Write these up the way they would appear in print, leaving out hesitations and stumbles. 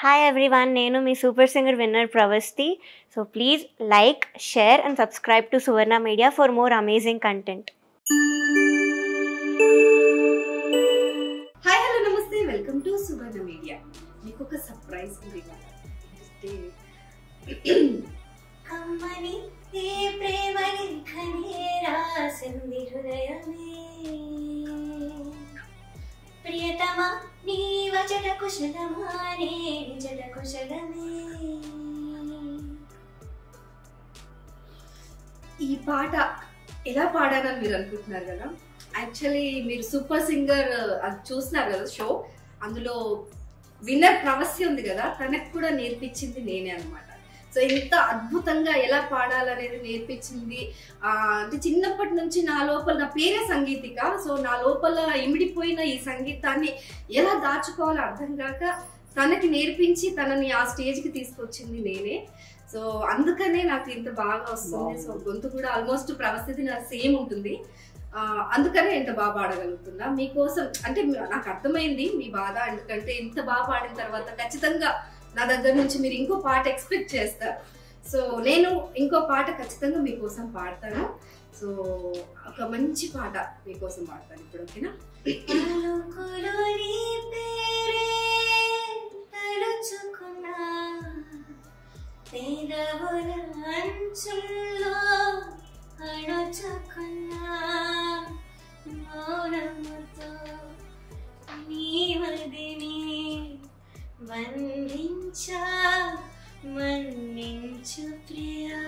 Hi everyone, Nenu me Super Singer winner Pravasti. So please like, share and subscribe to Suvarna Media for more amazing content. Hi, hello, namaste. Welcome to Suvarna Media. Meeku oka surprise undi Kammani ee premani khani rasindi hrudayame ప్రియతమా నీ వచట కుశలమానే నిజట కుశలమే. ఈ పాట ఎలా పాడానని మీరు అనుకుంటున్నారు కదా. Actually మీరు super singer అది చూస్తున్నారు కదా షో, అందులో విన్నర్ ప్రవస్య ఉంది కదా, తనకు కూడా నేర్పించింది నేనే అనమాట. సో ఇంత అద్భుతంగా ఎలా పాడాలనేది నేర్పించింది. అంటే చిన్నప్పటి నుంచి నా లోపల, నా పేరే సంగీతిక, సో నా లోపల ఇమిడిపోయిన ఈ సంగీతాన్ని ఎలా దాచుకోవాలో అర్థం కాక తనకి నేర్పించి తనని ఆ స్టేజ్కి తీసుకొచ్చింది నేనే. సో అందుకనే నాకు ఇంత బాగా వస్తుంది. సో గొంతు కూడా ఆల్మోస్ట్ ప్రవస్థితి నా సేమ్ ఉంటుంది. అందుకనే ఇంత బాగా పాడగలుగుతున్నా మీకోసం. అంటే నాకు అర్థమైంది మీ బాధ, ఎందుకంటే ఇంత బాగా పాడిన తర్వాత ఖచ్చితంగా నా దగ్గర నుంచి మీరు ఇంకో పాట ఎక్స్పెక్ట్ చేస్తారు. సో నేను ఇంకో పాట ఖచ్చితంగా మీకోసం పాడతాను. సో ఒక మంచి పాట మీకోసం పాడతాను ఇప్పుడు, ఓకేనా? వందించా మన్నించు ప్రియా.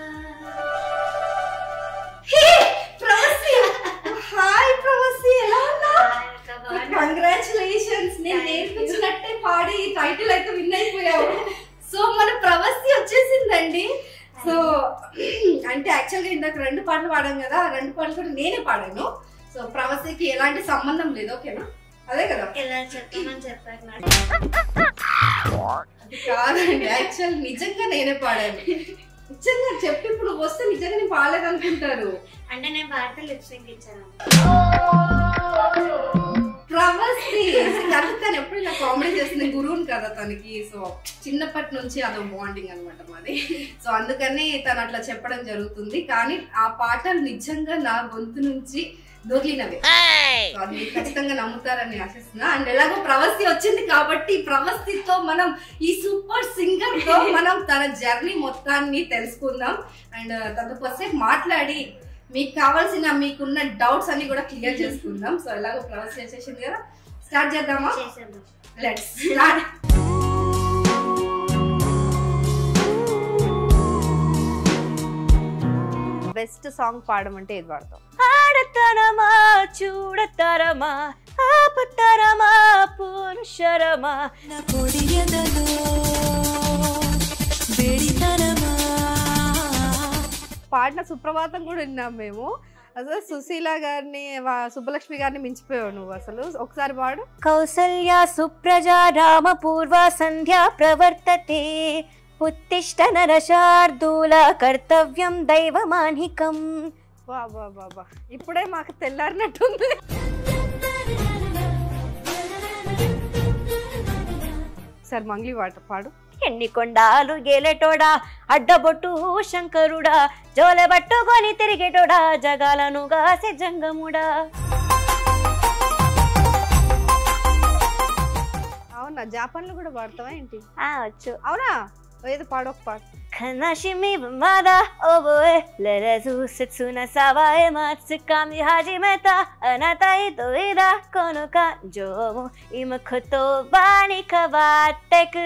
హాయ్ ప్రవసి, ఎలా ఉన్నావు? కంగ్రాచులేషన్స్, నేను నేర్పించినట్టే పాడి టైటిల్ అయితే విన్ అయిపోయావు. సో మన ప్రవసి వచ్చేసిందండి. సో అంటే యాక్చువల్గా ఇందాక 2 పాటలు పాడాం కదా, 2 పాటలు కూడా నేనే పాడాను. సో ప్రవసికి ఎలాంటి సంబంధం లేదు, ఓకేనా? అదే కదా, ఎలా చెప్పమని చెప్పారు. అది కాదండి, యాక్చువల్ నిజంగా నేనే పాడాను. నిజంగా చెప్పి ఇప్పుడు వస్తే నిజంగా నేను పాడలేదు అనుకుంటారు. అంటే నేను పాడితే లిప్ సింక్ ఇచ్చాను. ప్రవసి తను ఎప్పుడు ఇలా కామెడీ చేస్తుంది, గురువుని కదా తనకి. సో చిన్నప్పటి నుంచి అదో బాండింగ్ అనమాట మాది. సో అందుకని తను అట్లా చెప్పడం జరుగుతుంది. కానీ ఆ పాటలు నిజంగా నా గొంతు నుంచి దొరికినవే. అది ఖచ్చితంగా నమ్ముతారని ఆశిస్తున్నా. అండ్ ఎలాగో ప్రవసి వచ్చింది కాబట్టి ప్రవసితో మనం ఈ సూపర్ సింగర్ తో మనం తన జర్నీ మొత్తాన్ని తెలుసుకుందాం. అండ్ తనతో కొద్దిసేపు మాట్లాడి మీకు కావాల్సిన, మీకున్న డౌట్స్ అన్ని కూడా క్లియర్ చేసుకుందాం. సో ఎలాగో ప్రవసి వచ్చేసింది కదా, స్టార్ట్ చేద్దామా? Let's start. బెస్ట్ సాంగ్ పాడమంటే ఏది పాడతాం? ఆడతరమా చూడతరమా ఆపతరమా పురుషరమా పాడిన సుప్రభాతం కూడా విన్నాం మేము. అసలు సుశీల గారిని, సుబ్బలక్ష్మి గారిని మించిపోయావు నువ్వు. అసలు ఒకసారి పాడు. కౌసల్యా సుప్రజా రామ పూర్వ సంధ్యా ప్రవర్తతే ఉత్తిష్ట నరశార్దూల కర్తవ్యం దైవమానికం. బాబా బాబా, ఇప్పుడే మాకు తెల్లారినట్టుంది. సార్ మంగ్లీ పాడు. ఎన్ని కొండాలు గేలెటోడా అడ్డబొట్టు శంకరుడా జోలె పట్టుకొని తిరిగేటోడా జగాలను గాసే జంగముడా. అవునా, జాపాన్లో కూడా పాడతావా ఏంటి? వచ్చు. అవునా, ఏదో పాడొక పాట. Kanashimi bamada oboe lerezu setsuna sawae matsukami hajimeta anata itoida kono kanjou imakoto bani kawateku.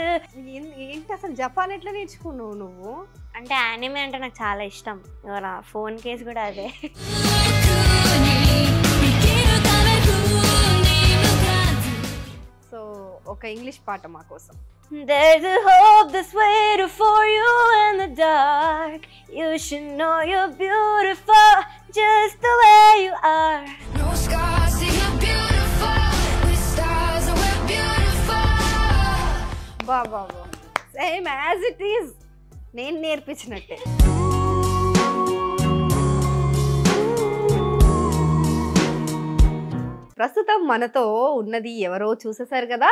ఏంటి అసలు జపాన్ ఎట్లా నేర్చుకున్నావు నువ్వు? అంటే యానిమే అంటే నాకు చాలా ఇష్టం. ఇవాళ ఫోన్ కేసు కూడా అదే. సో ఒక ఇంగ్లీష్ పాట మా కోసం. There's a hope that's waiting for you in the dark. You should know you're beautiful just the way you are. No scars, see you're beautiful. With stars, we're beautiful. Baba same as it is నేను నేర్పించినట్టే. ప్రస్తుతం మనతో ఉన్నది ఎవరో చూసేశారు కదా.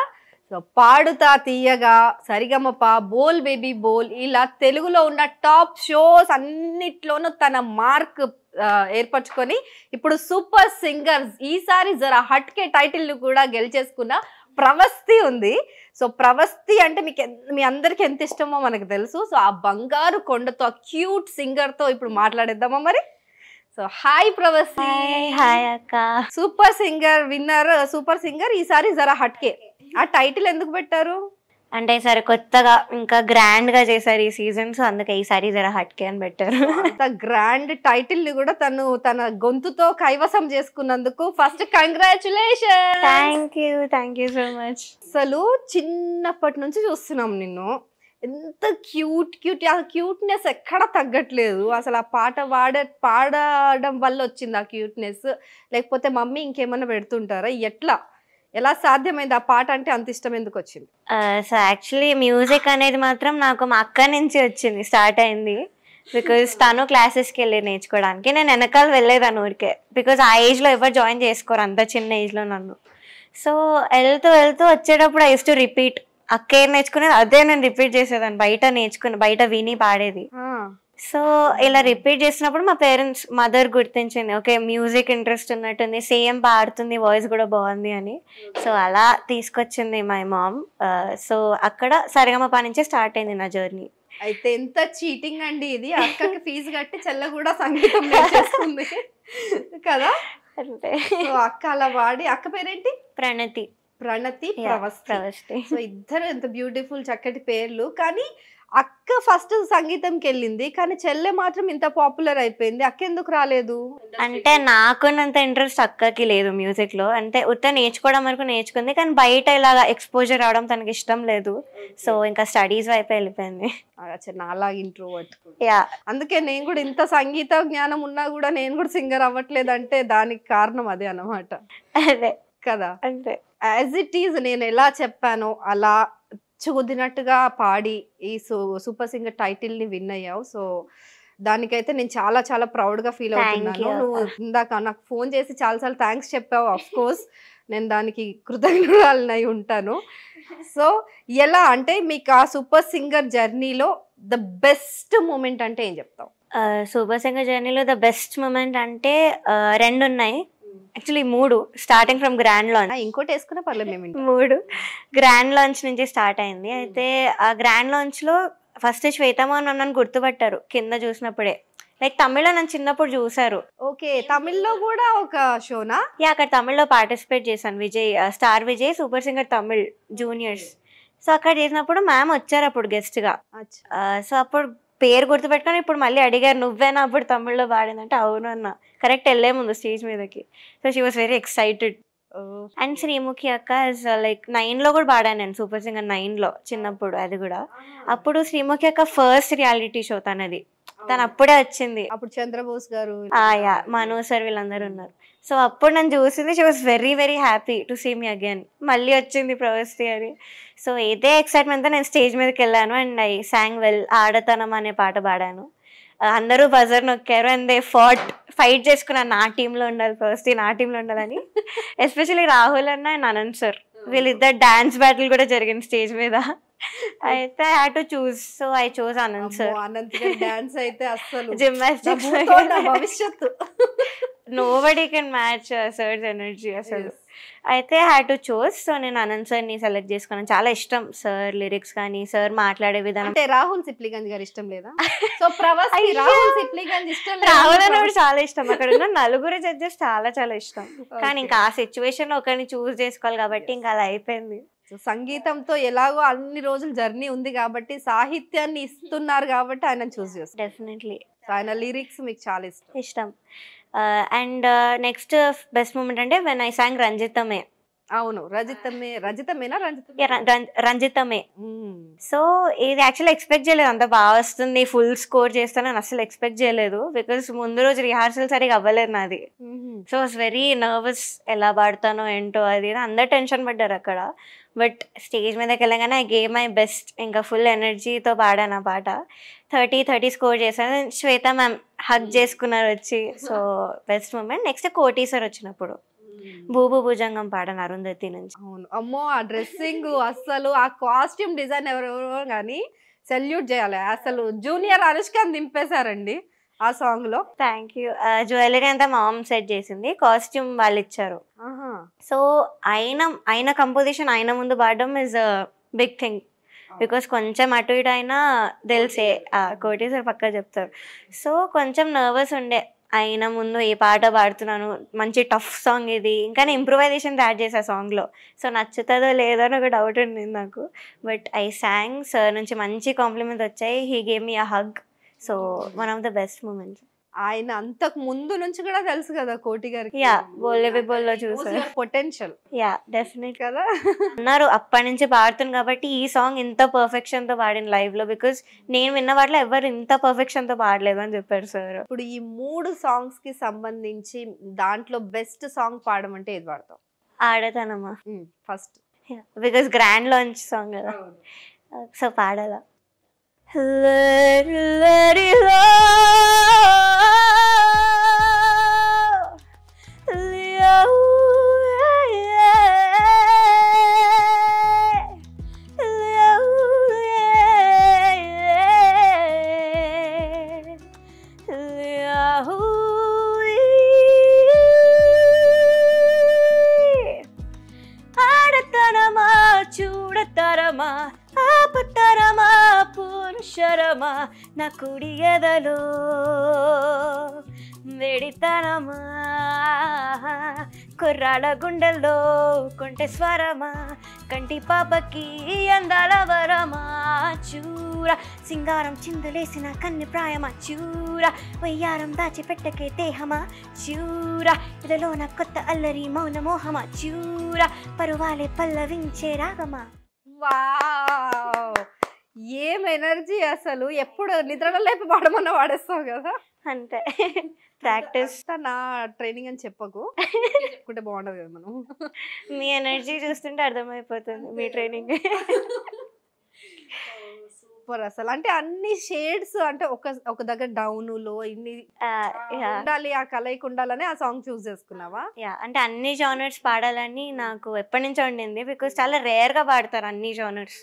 So so పాడుతా తీయగా, సరిగమప, బోల్ baby బోల్, ఇలా తెలుగులో ఉన్న టాప్ షోస్ అన్నిట్లోనూ తన మార్క్ ఏర్పరచుకొని ఇప్పుడు సూపర్ సింగర్, ఈసారి జరా హట్కే టైటిల్ కూడా గెలిచేసుకున్న ప్రవస్తి ఉంది. సో ప్రవస్తి అంటే మీ అందరికి ఎంత ఇష్టమో మనకు తెలుసు. సో ఆ బంగారు కొండతో, ఆ క్యూట్ సింగర్ తో ఇప్పుడు మాట్లాడేద్దామా మరి. So hi Pravasthi. హాయ్ అక్క. Super singer winner, super singer ఈసారి జరా హట్కే, ఆ టైటిల్ ఎందుకు పెట్టారు? అంటే ఈసారి కొత్తగా ఇంకా గ్రాండ్ గా చేశారు ఈ సీజన్, సో అందుకే ఈసారి జరా హట్కే అని పెట్టారు. అంత గ్రాండ్ టైటిల్ ని కూడా తన గొంతుతో కైవసం చేసుకున్నందుకు first congratulation. Thank you so much. అసలు చిన్నప్పటి నుంచి చూస్తున్నాం నిన్ను, ఎంత క్యూట్ ఆ క్యూట్నెస్ ఎక్కడ తగ్గట్లేదు. అసలు ఆ పాట పాడడం వల్ల వచ్చింది ఆ క్యూట్నెస్, లేకపోతే మమ్మీ ఇంకేమన్నా పెడుతుంటారా? ఎలా సాధ్యమైంది? ఆ పాట అంటే అంత ఇష్టం ఎందుకు వచ్చింది? సో యాక్చువల్లీ మ్యూజిక్ అనేది మాత్రం నాకు మా అక్క నుంచి వచ్చింది, స్టార్ట్ అయింది. బికాజ్ తను క్లాసెస్కి వెళ్ళి నేర్చుకోవడానికి, నేను వెనకాల వెళ్ళేదాన్ని ఊరికే. బికాజ్ ఆ ఏజ్లో ఎవరు జాయిన్ చేసుకోరు, అంత చిన్న ఏజ్లో నన్ను. సో వెళ్తూ వచ్చేటప్పుడు ఐ యూస్ టు రిపీట్. అక్క ఏం నేర్చుకునేది అదే నేను రిపీట్ చేసేదాన్ని, బయట విని పాడేది. సో ఇలా రిపీట్ చేసినప్పుడు మా పేరెంట్స్, మదర్ గుర్తించింది, ఓకే మ్యూజిక్ ఇంట్రెస్ట్ ఉన్నట్టుంది, సేమ్ పాడుతుంది, వాయిస్ కూడా బాగుంది అని. సో అలా తీసుకొచ్చింది మై మామ్. సో అక్కడ సరిగమప నుంచే స్టార్ట్ అయింది నా జర్నీ. అయితే ఎంత చీటింగ్ అండి ఇది, అక్కకి ఫీజు కట్టి చెల్ల కూడా సంగీతం నేర్చేస్తుంది కదా. అంటే అక్క అలా వాడి, అక్క పేరేంటి? ప్రణతి, ప్రవస్తి. సో ఇద్దరు ఎంత బ్యూటిఫుల్ చక్కటి పేర్లు. కానీ అక్క ఫస్ట్ సంగీతంకి వెళ్ళింది, కానీ చెల్లె మాత్రం ఇంత పాపులర్ అయిపోయింది. అక్క ఎందుకు రాలేదు? అంటే నాకున్నంత ఇంట్రెస్ట్ అక్కకి లేదు మ్యూజిక్ లో. అంటే ఉత్త నేర్చుకోవడం వరకు నేర్చుకుంది, కానీ బయట ఇలాగా ఎక్స్పోజర్ రావడం తనకి ఇష్టం లేదు. సో ఇంకా స్టడీస్ వైపు వెళ్ళిపోయింది. నాలా ఇంట్రోవర్ట్. అందుకే నేను కూడా ఇంత సంగీత జ్ఞానం ఉన్నా కూడా నేను కూడా సింగర్ అవ్వట్లేదు అంటే దానికి కారణం అదే అన్నమాట. అదే కదా. అంతే, యాజ్ ఇట్ ఈజ్ నేను ఎలా చెప్పానో అలా కుదిరినట్టుగా పాడి ఈ సూపర్ సింగర్ టైటిల్ ని విన్ అయ్యావు. సో దానికైతే నేను చాలా చాలా ప్రౌడ్ గా ఫీల్ అవుతున్నాను. నువ్వు ఇందాక నాకు ఫోన్ చేసి చాలాసార్లు థ్యాంక్స్ చెప్పావు. ఆఫ్ కోర్స్ నేను దానికి కృతజ్ఞురాలనై ఉంటాను. సో ఎలా అంటే మీకు ఆ సూపర్ సింగర్ జర్నీలో ద బెస్ట్ మూమెంట్ అంటే ఏం చెప్తావు? సూపర్ సింగర్ జర్నీలో ద బెస్ట్ మూమెంట్ అంటే రెండు ఉన్నాయి, యాక్చువల్లీ మూడు. స్టార్టింగ్ ఫ్రమ్ గ్రాండ్ లాంచ్, ఇంకోటి వేసుకునే పర్లేదు, మేము 3 గ్రాండ్ లాంచ్ నుంచి స్టార్ట్ అయింది. అయితే ఆ గ్రాండ్ లాంచ్ లో ఫస్ట్ శ్వేతమోహన్ నన్ను గుర్తుపట్టారు కింద చూసినప్పుడే. లైక్ తమిళ్లో నన్ను చిన్నప్పుడు చూసారు. ఓకే, తమిళ్లో కూడా ఒక షోనా? అక్కడ తమిళ్లో పార్టిసిపేట్ చేశాను, star Vijay super singer Tamil juniors. So అక్కడ చేసినప్పుడు మ్యామ్ వచ్చారు అప్పుడు గెస్ట్ గా. సో అప్పుడు పేరు గుర్తుపెట్టుకొని ఇప్పుడు మళ్ళీ అడిగారు, నువ్వేనా అప్పుడు తమిళ్లో పాడిందంటే అవును అన్న. కరెక్ట్ వెళ్ళే ముందు స్టేజ్ మీదకి. So she was very excited. And Sreemukhi అక్క లైక్ 9లో కూడా పాడాను నేను, సూపర్ సింగర్ 9లో చిన్నప్పుడు. అది కూడా అప్పుడు శ్రీముఖి అక్క ఫస్ట్ రియాలిటీ షో తనది, తను అప్పుడే వచ్చింది. అప్పుడు చంద్రబోస్ గారు, మను సార్ వీళ్ళందరూ ఉన్నారు. సో అప్పుడు నన్ను చూసింది, she was very very happy to see me again. మళ్ళీ వచ్చింది ప్రవస్తి అని. సో ఇదే ఎక్సైట్మెంట్తో నేను స్టేజ్ మీదకి వెళ్ళాను. And I sang well. ఆడతనం అనే పాట పాడాను. అందరూ బజర్ నొక్కారు అండ్ దే ఫైట్ చేసుకున్నాను, నా టీంలో ఉండాలి ప్రవస్తి, నా టీంలో ఉండాలని. ఎస్పెషల్లీ రాహుల్ అన్న అండ్ అనంత్ సార్, వీళ్ళిద్దరు డాన్స్ బ్యాటిల్ కూడా జరిగింది స్టేజ్ మీద. అయితే I had to choose. So I choose Anant sir. Dance అయితే అసలు జిమ్నాస్టిక్స్ భవిష్యత్తు, nobody can match sir's energy అసలు. అయితే హ్యాడ్ టు చూస్. సో నేను అనంత్ సార్ ని సెలెక్ట్ చేసుకున్నాను. చాలా ఇష్టం సార్ లిరిక్స్ కానీ, సార్ మాట్లాడే విధానం. అంటే రాహుల్ సిప్లిగంజ్ గారు ఇష్టం లేదా? సో ప్రవస్తి రాహుల్ సిప్లిగంజ్ ఇష్టం లేదా? రాహుల్ అన్నప్పుడు చాలా ఇష్టం. అక్కడ ఉన్న నలుగురు జడ్జెస్ చాలా చాలా ఇష్టం. కానీ ఇంకా ఆ సిచ్యువేషన్ లో ఒకరిని చూస్ చేసుకోవాలి కాబట్టి ఇంకా అలా అయిపోయింది. సంగీతంతో ఎలాగో అన్ని రోజులు జర్నీ ఉంది కాబట్టి, సాహిత్యాన్ని ఇస్తున్నారు కాబట్టి ఆయన చూస్ చేస్తారు. డెఫినెట్లీ ఆయన లిరిక్స్ మీకు చాలా ఇష్టం. అండ్ నెక్స్ట్ బెస్ట్ మూమెంట్ అంటే వెన్ ఐ సాంగ్ రంజితమే. అవును, రంజితమేనా? రంజితమే. సో ఇది యాక్చువల్లీ ఎక్స్పెక్ట్ చేయలేదు, అంత బాగా వస్తుంది, ఫుల్ స్కోర్ చేస్తానని అసలు ఎక్స్పెక్ట్ చేయలేదు. బికాస్ ముందు రోజు రిహార్సల్ సరిగా అవ్వలేదు నాది. సో వాస్ వెరీ నర్వస్, ఎలా పాడతానో ఏంటో అది అందరు టెన్షన్ పడ్డారు అక్కడ. బట్ స్టేజ్ మీదకి వెళ్ళగానే ఐ గేవ్ మై బెస్ట్. ఇంకా ఫుల్ ఎనర్జీతో పాడాను ఆ పాట. 30 స్కోర్ చేశాను. శ్వేత మ్యామ్ హగ్ చేసుకున్నారు వచ్చి. So best moment. Next Koti sir వచ్చినప్పుడు భూభు భుజంగం పాడాను అరుంధతి నుంచి. అవును, అమ్మో ఆ డ్రెస్సింగ్ అస్సలు ఆ కాస్ట్యూమ్ డిజైన్ ఎవరెవరో కానీ సెల్యూట్ చేయాలి. అసలు జూనియర్ అనుష్కని దింపేశారండి ఆ సాంగ్ లో. Thank you. జ్యువెలరీ అంతా మా మమ్ సెట్ చేసింది, కాస్ట్యూమ్ వాళ్ళు ఇచ్చారు. సో ఆయన కంపోజిషన్ ఆయన ముందు పాడడం ఇస్ బిగ్ థింగ్, బికాస్ కొంచెం అటు ఇటు అయినా తెలిసే కోటేశ్వర్ పక్కా చెప్తారు. సో కొంచెం నర్వస్ ఉండే ఆయన ముందు ఏ పాట పాడుతున్నాను, మంచి టఫ్ సాంగ్ ఇది, ఇంకా నేను ఇంప్రూవైజేషన్ యాడ్ చేసా సాంగ్లో. సో నచ్చుతుందో లేదో అని ఒక డౌట్ ఉంది నాకు. బట్ ఐ సాంగ్, సార్ నుంచి మంచి కాంప్లిమెంట్స్ వచ్చాయి. He gave me a hug. So one of the best moments. ఆయన అంతకు ముందు నుంచి కూడా తెలుసు కదా కోటి గారికి. యా, బోలే బోల్లో చూసారు పొటెన్షియల్. యా డెఫినెట్ కదా అన్నారు. అప్పటి నుంచి పాడుతుంది కాబట్టి ఈ సాంగ్ ఇంత పర్ఫెక్షన్ తో పాడిన లైవ్ లో, బికాస్ నేను విన్న వాటిలో ఎవరు ఇంత పర్ఫెక్షన్ తో పాడలేదు అని చెప్పారు సార్. ఇప్పుడు ఈ 3 సాంగ్స్ కి సంబంధించి దాంట్లో బెస్ట్ సాంగ్ పాడమంటే ఏది పాడతావు? ఆడతానమ్మా first, because grand launch song కదా, సో పాడాలా. Let it go. ఆడతనమా చూడతరమా ఆపతరమా పురుషరమా నా కుడి ఎదలో వెడితనమా కుర్రాళ్ళ గుండెల్లో కొంటె స్వరమా కంటి పాపకి అందాల వరమా చూర సింగారం చిందులేసిన కన్ను ప్రాయమా చూర వయ్యారం దాచిపెట్టకే దేహమా చూర ఇదిలో నా కొత్త అల్లరి మౌన మోహమా చూర పరువాలే పల్లవించే రాగమా. వావ్, ఏం ఎనర్జీ అసలు! ఎప్పుడు నిద్రలో లేపి పాడమన్నా వాడేస్తావు కదా. అంతే, ప్రాక్టీస్. నా ట్రైనింగ్ అని చెప్పకు, చెప్పుకుంటే బాగుండదు కదా మనం. మీ ఎనర్జీ చూస్తుంటే అర్థమైపోతుంది మీ ట్రైనింగ్. సూపర్ అసలు. అంటే అన్ని షేడ్స్, అంటే ఒక దగ్గర డౌన్ లో ఇన్ని ఉండాలి, ఆ కలయిక ఉండాలని ఆ సాంగ్ చూస్ చేసుకున్నావా? యా, అంటే అన్ని జానర్స్ పాడాలని నాకు ఎప్పటి నుంచో ఉండింది, బికాస్ చాలా రేర్ గా పాడతారు అన్ని జానర్స్.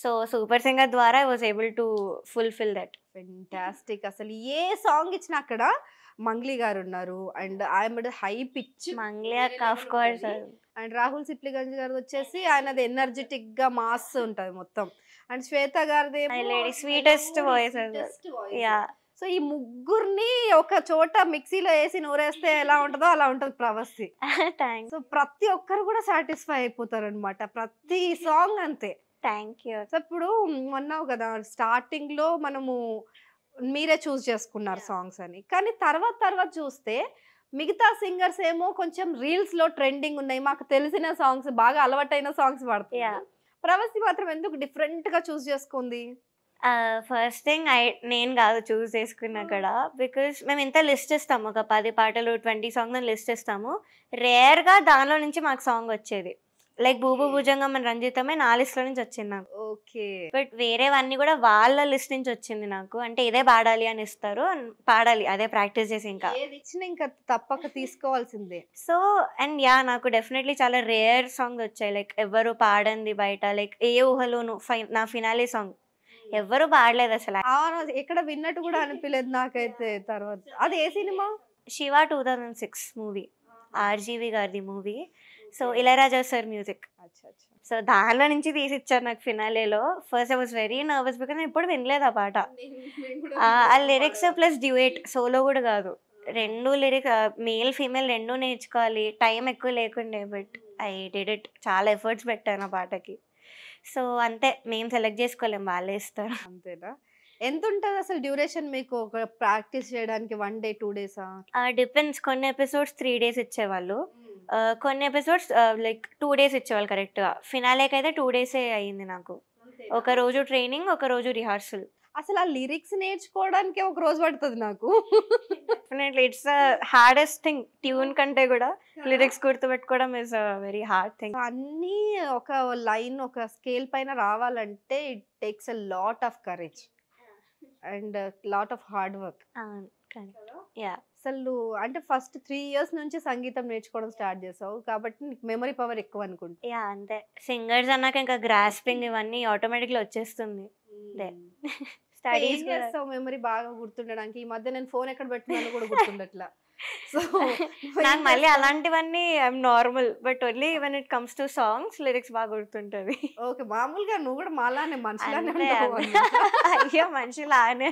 సో సూపర్ సింగర్ ద్వారా I was able to fulfil that. Fantastic. అసలు ఏ సాంగ్ ఇచ్చినా అక్కడ మంగ్లీ గారు ఉన్నారు, అండ్ ఆయన high pitch Mangli of course, and Rahul Sipligunj గారు వచ్చేసి ఆయనది ఎనర్జెటిక్ గా మాస్ ఉంటది మొత్తం, అండ్ శ్వేత గారిది స్వీటెస్ట్ వాయిస్. యా, సో ఈ ముగ్గురిని ఒక చోట మిక్సీలో వేసి నూరేస్తే ఎలా ఉంటుందో అలా ఉంటుంది ప్రవస్తి. థ్యాంక్స్. సో ప్రతి ఒక్కరు కూడా సాటిస్ఫై అయిపోతారు అనమాట, ప్రతి సాంగ్ అంతే. Thank you. సో ఇప్పుడు అన్నావు కదా స్టార్టింగ్ లో మనము మీరే చూస్ చేసుకున్నారు సాంగ్స్ అని, కానీ తర్వాత చూస్తే మిగతా సింగర్స్ ఏమో కొంచెం రీల్స్ లో ట్రెండింగ్ ఉన్నాయి, మాకు తెలిసిన సాంగ్స్, బాగా అలవాటైన సాంగ్స్ పాడుతుంది. ప్రవస్తి మాత్రం ఎందుకు డిఫరెంట్ గా చూస్ చేసుకుంది? ఫస్ట్ థింగ్ నేను కాదు చూస్ చేసుకున్నా అక్కడ, బికాస్ మేము ఇంత లిస్ట్ ఇస్తాము, ఒక 10 పాటలు 20 సాంగ్స్ లిస్ట్ ఇస్తాము. రేర్గా దానిలో నుంచి మాకు సాంగ్ వచ్చేది. లైక్ భూభు భుజంగం అని రంజితమే నా లిస్ట్ లో నుంచి వచ్చింది నాకు. ఓకే. బట్ వేరేవన్నీ కూడా వాళ్ళ లిస్ట్ నుంచి వచ్చింది నాకు. అంటే ఇదే పాడాలి అని ఇస్తారు, పాడాలి, అదే ప్రాక్టీస్ చేసి ఇంకా తప్పక తీసుకోవాల్సిందే. సో అండ్ యా, నాకు డెఫినెట్లీ చాలా రేర్ సాంగ్స్ వచ్చాయి. లైక్ ఎవరు పాడంది బయట, లైక్ ఏ ఊహలోను నా ఫినాలే సాంగ్ ఎవరు పాడలేదు అసలు. ఎక్కడ విన్నట్టు కూడా అనిపించలేదు నాకైతే. తర్వాత అది ఏ సినిమా? శివ 2006 మూవీ, ఆర్జీవి గారిది movie. So Ilaiyaraaja sir music. So దానిలో నుంచి తీసిచ్చారు నాకు ఫినాలేలో. First I was very nervous, because నేను ఎప్పుడు వినలేదు ఆ పాట. ఆ లిరిక్స్ ప్లస్ డ్యూయేట్, సోలో కూడా కాదు, 2 లిరిక్స్, మేల్ ఫీమేల్ 2 నేర్చుకోవాలి, టైం ఎక్కువ లేకుండే. బట్ ఐ డిడ్ ఇట్, చాలా ఎఫర్ట్స్ పెట్టాను ఆ పాటకి. సో అంతే, మేము సెలెక్ట్ చేసుకోలేము, వాళ్ళే ఇస్తారు. అంతేనా? ఎంత ఉంటుంది అసలు డ్యూరేషన్ మీకు ఒక ప్రాక్టీస్ చేయడానికి? 1 డే 2 డేసా? డిపెండ్స్. కొన్ని ఎపిసోడ్స్ 3 days ఇచ్చేవాళ్ళు, కొన్ని ఎపిసోడ్స్ లైక్ 2 days ఇచ్చేవాళ్ళు కరెక్ట్గా. ఫినాలేకి అయితే 2 days అయ్యింది నాకు. ఒక రోజు ట్రైనింగ్, ఒక రోజు రిహార్సల్. అసలు ఆ లిరిక్స్ నేర్చుకోవడానికి ఒక రోజు పడుతుంది నాకు. Definitely it's hardest thing. Tune కంటే కూడా లిరిక్స్ గుర్తుపెట్టుకోవడం ఇస్ వెరీ హార్డ్ థింగ్. అన్నీ ఒక లైన్, ఒక స్కేల్ పైన రావాలంటే it takes a lot of courage and lot of hard work. Yeah. అసలు అంటే ఫస్ట్ 3 years నుంచి సంగీతం నేర్చుకోవడం స్టార్ట్ చేసావు కాబట్టి నీకు మెమరీ పవర్ ఎక్కువ అనుకుంటా. యా అంతే, సింగర్స్ అన్నాక ఇంకా గ్రాస్పింగ్ ఇవన్నీ ఆటోమేటిక్గా వచ్చేస్తుంది. ఏం చేస్తావు మెమరీ బాగా గుర్తుండడానికి? ఈ మధ్య నేను ఫోన్ ఎక్కడ పెట్టినాను కూడా గుర్తుండట్లా. సో నాకు మళ్ళీ అలాంటివన్నీ I'm normal, but only when it comes to songs lyrics బాగా గుర్తుంటది. ఓకే, మామూలుగా నువ్వు కూడా మాలానే మనుషులానే. అయ్యో మనుషులానే.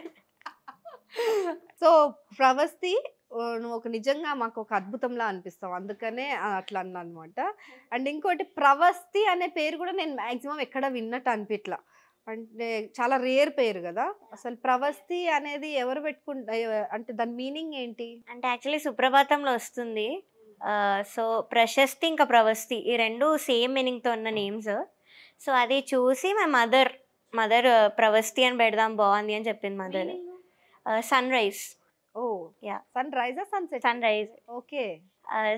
సో ప్రవస్తి నువ్వు ఒక నిజంగా మాకు ఒక అద్భుతంలా అనిపిస్తావు, అందుకనే అట్లా అన్నా అనమాట. అండ్ ఇంకోటి ప్రవస్తి అనే పేరు కూడా నేను మాక్సిమం ఎక్కడ విన్నట్టు అనిపిట్లా, అంటే చాలా రేర్ పేరు కదా. అసలు ప్రవస్తి అనేది ఎవరు పెట్టుకుంటా, అంటే దాని మీనింగ్ ఏంటి? అంటే యాక్చువల్లీ సుప్రభాతంలో వస్తుంది. సో ప్రశస్తి ఇంకా ప్రవస్తి ఈ రెండు సేమ్ మీనింగ్తో ఉన్న నేమ్స్. సో అది చూసి మా మదర్ ప్రవస్తి అని పెడదాం బాగుంది అని చెప్పింది mother. Sunrise. Oh yeah, sun రైజా sunset? Sunrise. Okay.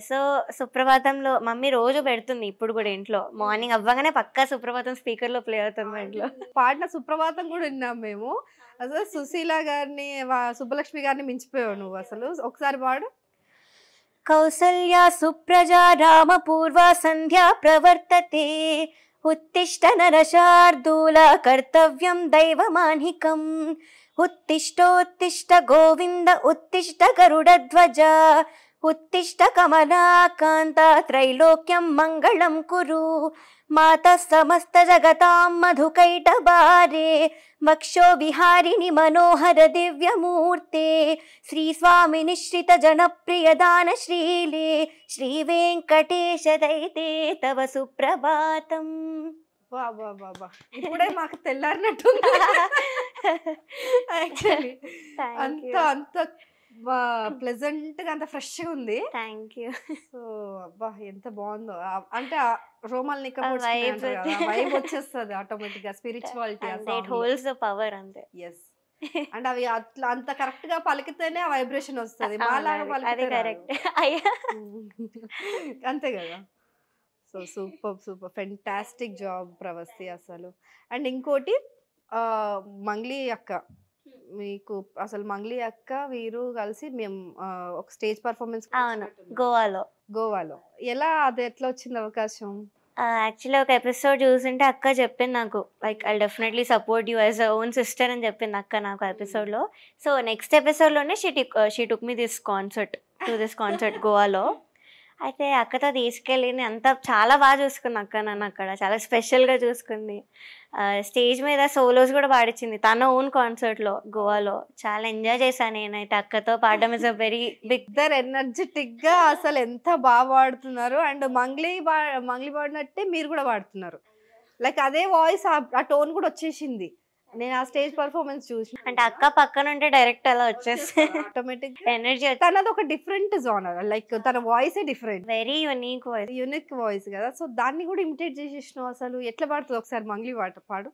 So సుప్రభాతంలో మమ్మీ రోజు పెడుతుంది ఇప్పుడు కూడా ఇంట్లో, మార్నింగ్ అవ్వగానే పక్కా సుప్రభాతం స్పీకర్లో ప్లే అవుతుంది మా ఇంట్లో. పాడిన సుప్రభాతం కూడా విన్నాం మేము. అసలు సుశీల గారిని సుబ్బలక్ష్మి గారిని మించిపోయావు నువ్వు అసలు. ఒకసారి పాడు. కౌసల్యా సుప్రజా రామ పూర్వ సంధ్యా ప్రవర్తతే ఉత్తిష్ట నరశార్దూల కర్తవ్యం దైవమాన్హికం ఉత్తిష్టోత్తిష్ట గోవింద ఉత్తిష్ట గరుడధ్వజ ఉత్తిష్ట కమలాకాంత త్రైలోక్యం మంగళం కురు మాత సమస్త జగతాం మధుకైటబారే వక్షో విహారిణి మనోహర దివ్యమూర్తే శ్రీ స్వామి నిశ్రిత జనప్రియ దాన శ్రీలే శ్రీ వెంకటేశ దైతే తవ సుప్రభాతం. బాబా ఇప్పుడే మాకు తెల్లారినట్టుంది. యాక్చువల్లీ అంత ప్లెజెంట్ గా అంత ఫ్రెష్ గా ఉంది. Thank you. సో అబ్బా ఎంత బాగుందో, అంటే రోమల్ వైబ్ వచ్చేస్తుంది ఆటోమేటిక్ గా, స్పిరిచువాలిటీ హోల్స్ ద పవర్ అంతే. ఎస్, అంటే అవి అట్లా అంత కరెక్ట్ గా పలికితేనే ఆ వైబ్రేషన్ వస్తుంది, మాలాగా పలికితే అంతే కదా. So super fantastic job Pravasthi అసలు. అండ్ ఇంకోటి మంగ్లీ అక్క, మీకు అసలు మంగ్లీ అక్క వీరు కలిసి మేము ఒక స్టేజ్ పర్ఫార్మెన్స్ గోవాలో ఎలా, అది ఎట్లా వచ్చింది అవకాశం? యాక్చువల్లీ ఒక ఎపిసోడ్ చూసింటే అక్క చెప్పింది నాకు, like I definitely support you as a own sister అని చెప్పింది అక్క నాకు ఎపిసోడ్లో. సో నెక్స్ట్ ఎపిసోడ్లోనే she took me this concert గోవాలో. అయితే అక్కతో తీసుకెళ్ళి అంతా చాలా బాగా చూసుకుంది అక్క నన్ను, అక్కడ చాలా స్పెషల్గా చూసుకుంది. స్టేజ్ మీద సోలోస్ కూడా పాడించింది తన ఓన్ కాన్సర్ట్లో గోవాలో. చాలా ఎంజాయ్ చేశాను నేనైతే అక్కతో పాడడం. Is a very big. ఇద్దరు ఎనర్జెటిక్ గా అసలు ఎంత బాగా పాడుతున్నారు. అండ్ మంగ్లీ పాడినట్టే మీరు కూడా పాడుతున్నారు, లైక్ అదే వాయిస్, ఆ టోన్ కూడా వచ్చేసింది. నేను ఆ స్టేజ్ పర్ఫార్మెన్స్ చూసి, అంటే అక్క పక్కన ఉంటే డైరెక్ట్ అలా వచ్చేస్తే ఆటోమేటిక్ ఎనర్జీ. తనది ఒక డిఫరెంట్ జోనర్, లైక్ తన voice different, very unique voice కదా. సో దాన్ని కూడా ఇమిటేట్ చేసేసినావు. అసలు ఎట్లా పాడుతుంది ఒకసారి మంగ్లీ పాడు.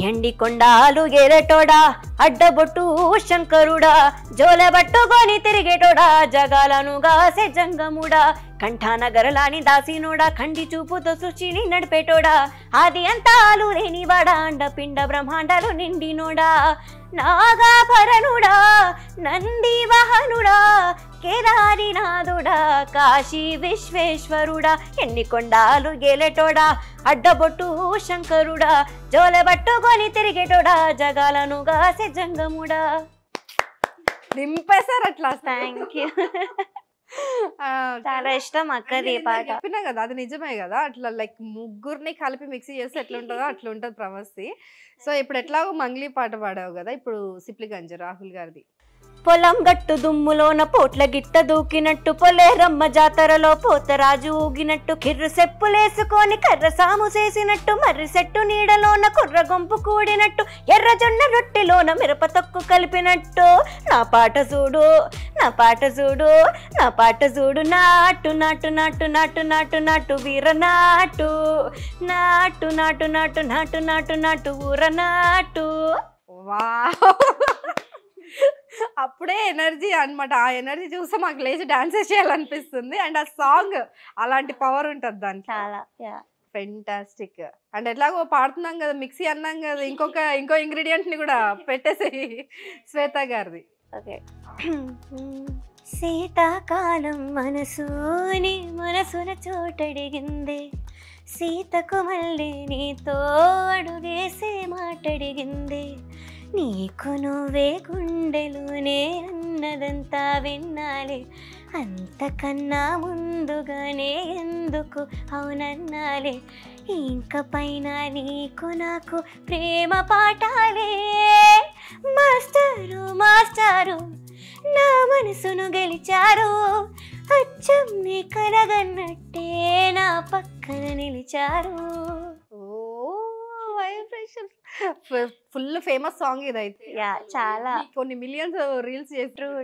ఎండి కొండాలు ఎరటోడా అడ్డబొట్టు శంకరుడా జోలె పట్టుకొని తిరిగేటోడా జగాలను గాసే జంగముడా కంఠానగరలాని దాసినోడా కండి చూపుతో సృష్టిని నడిపేటోడా ఆది అంతాలు లేనివాడా అండపిండ బ్రహ్మాండాలు నిండినోడా నాగాభరణుడా నంది వాహనుడా కేదారినాథుడా కాశీ విశ్వేశ్వరుడా ఎన్ని కొండాలు గేలెటోడా అడ్డబొట్టు శంకరుడా జోలె పట్టుకొని తిరిగేటోడా జగాలను గాసే జంగముడా. నింపేశారు అట్లా. Thank you. చాలా ఇష్టం అక్కది పాట. చెప్పినా కదా అది నిజమే కదా, అట్లా లైక్ ముగ్గురిని కలిపి మిక్సీ చేస్తే ఎట్లా ఉంటుందో అట్లా ఉంటుంది ప్రవస్తి. సో ఇప్పుడు ఎట్లాగో మంగ్లీ పాట పాడావు కదా, ఇప్పుడు సిప్లిగంజ్ రాహుల్ గారిది. పొలం గట్టు దుమ్ములోన పోట్ల గిట్ట దూకినట్టు పొలేరమ్మ జాతరలో పోతరాజు ఊగినట్టు కిర్రు సెప్పులేసుకొని కర్ర సాము చేసినట్టు మర్రి చెట్టు నీడలోన కుర్ర గొంపు కూడినట్టు ఎర్ర జొన్న రొట్టెలోన మిరప తొక్కు కలిపినట్టు నా పాట చూడు నా పాట చూడు నా పాట చూడు నాటు నాటు నాటు నాటు నాటు నాటు వీర నాటు నాటు నాటు నాటు నాటు నాటు నాటు ఊర నాటు. వా, అప్పుడే ఎనర్జీ అనమాట. ఆ ఎనర్జీ చూస్తే మాకు లేచి డాన్స్ చేయాలనిపిస్తుంది. అండ్ ఆ సాంగ్ అలాంటి పవర్ ఉంటుంది దానికి. చాలా ఫెంటాస్టిక్. అండ్ ఎట్లాగో పాడుతున్నాం కదా, మిక్సీ అన్నాం కదా, ఇంకో ఇంగ్రీడియంట్ ని కూడా పెట్టేసి శ్వేత గారిది. ఓకే. శీతాకాలం మనసుని మనసున చోటడిగిందే, సీతకు మళ్ళీ నీతో అడుగేసే మాటడిగిందే, నీకు నువ్వే గుండెలోనే అన్నదంతా విన్నాలే, అంతకన్నా ముందుగానే ఎందుకు అవునన్నాలే, ఇంక పైన నీకు నాకు ప్రేమ పాఠాలే, మాస్టారు మాస్టారు నా మనసును గెలిచారు, అచ్చం నీ కలగన్నట్టే నా పక్కన నిలిచారు. ఫుల్ ఫేమస్ సాంగ్ ఇదైతే. యా చాలా కొన్ని మిలియన్స్ రీల్స్ చేస్తారు.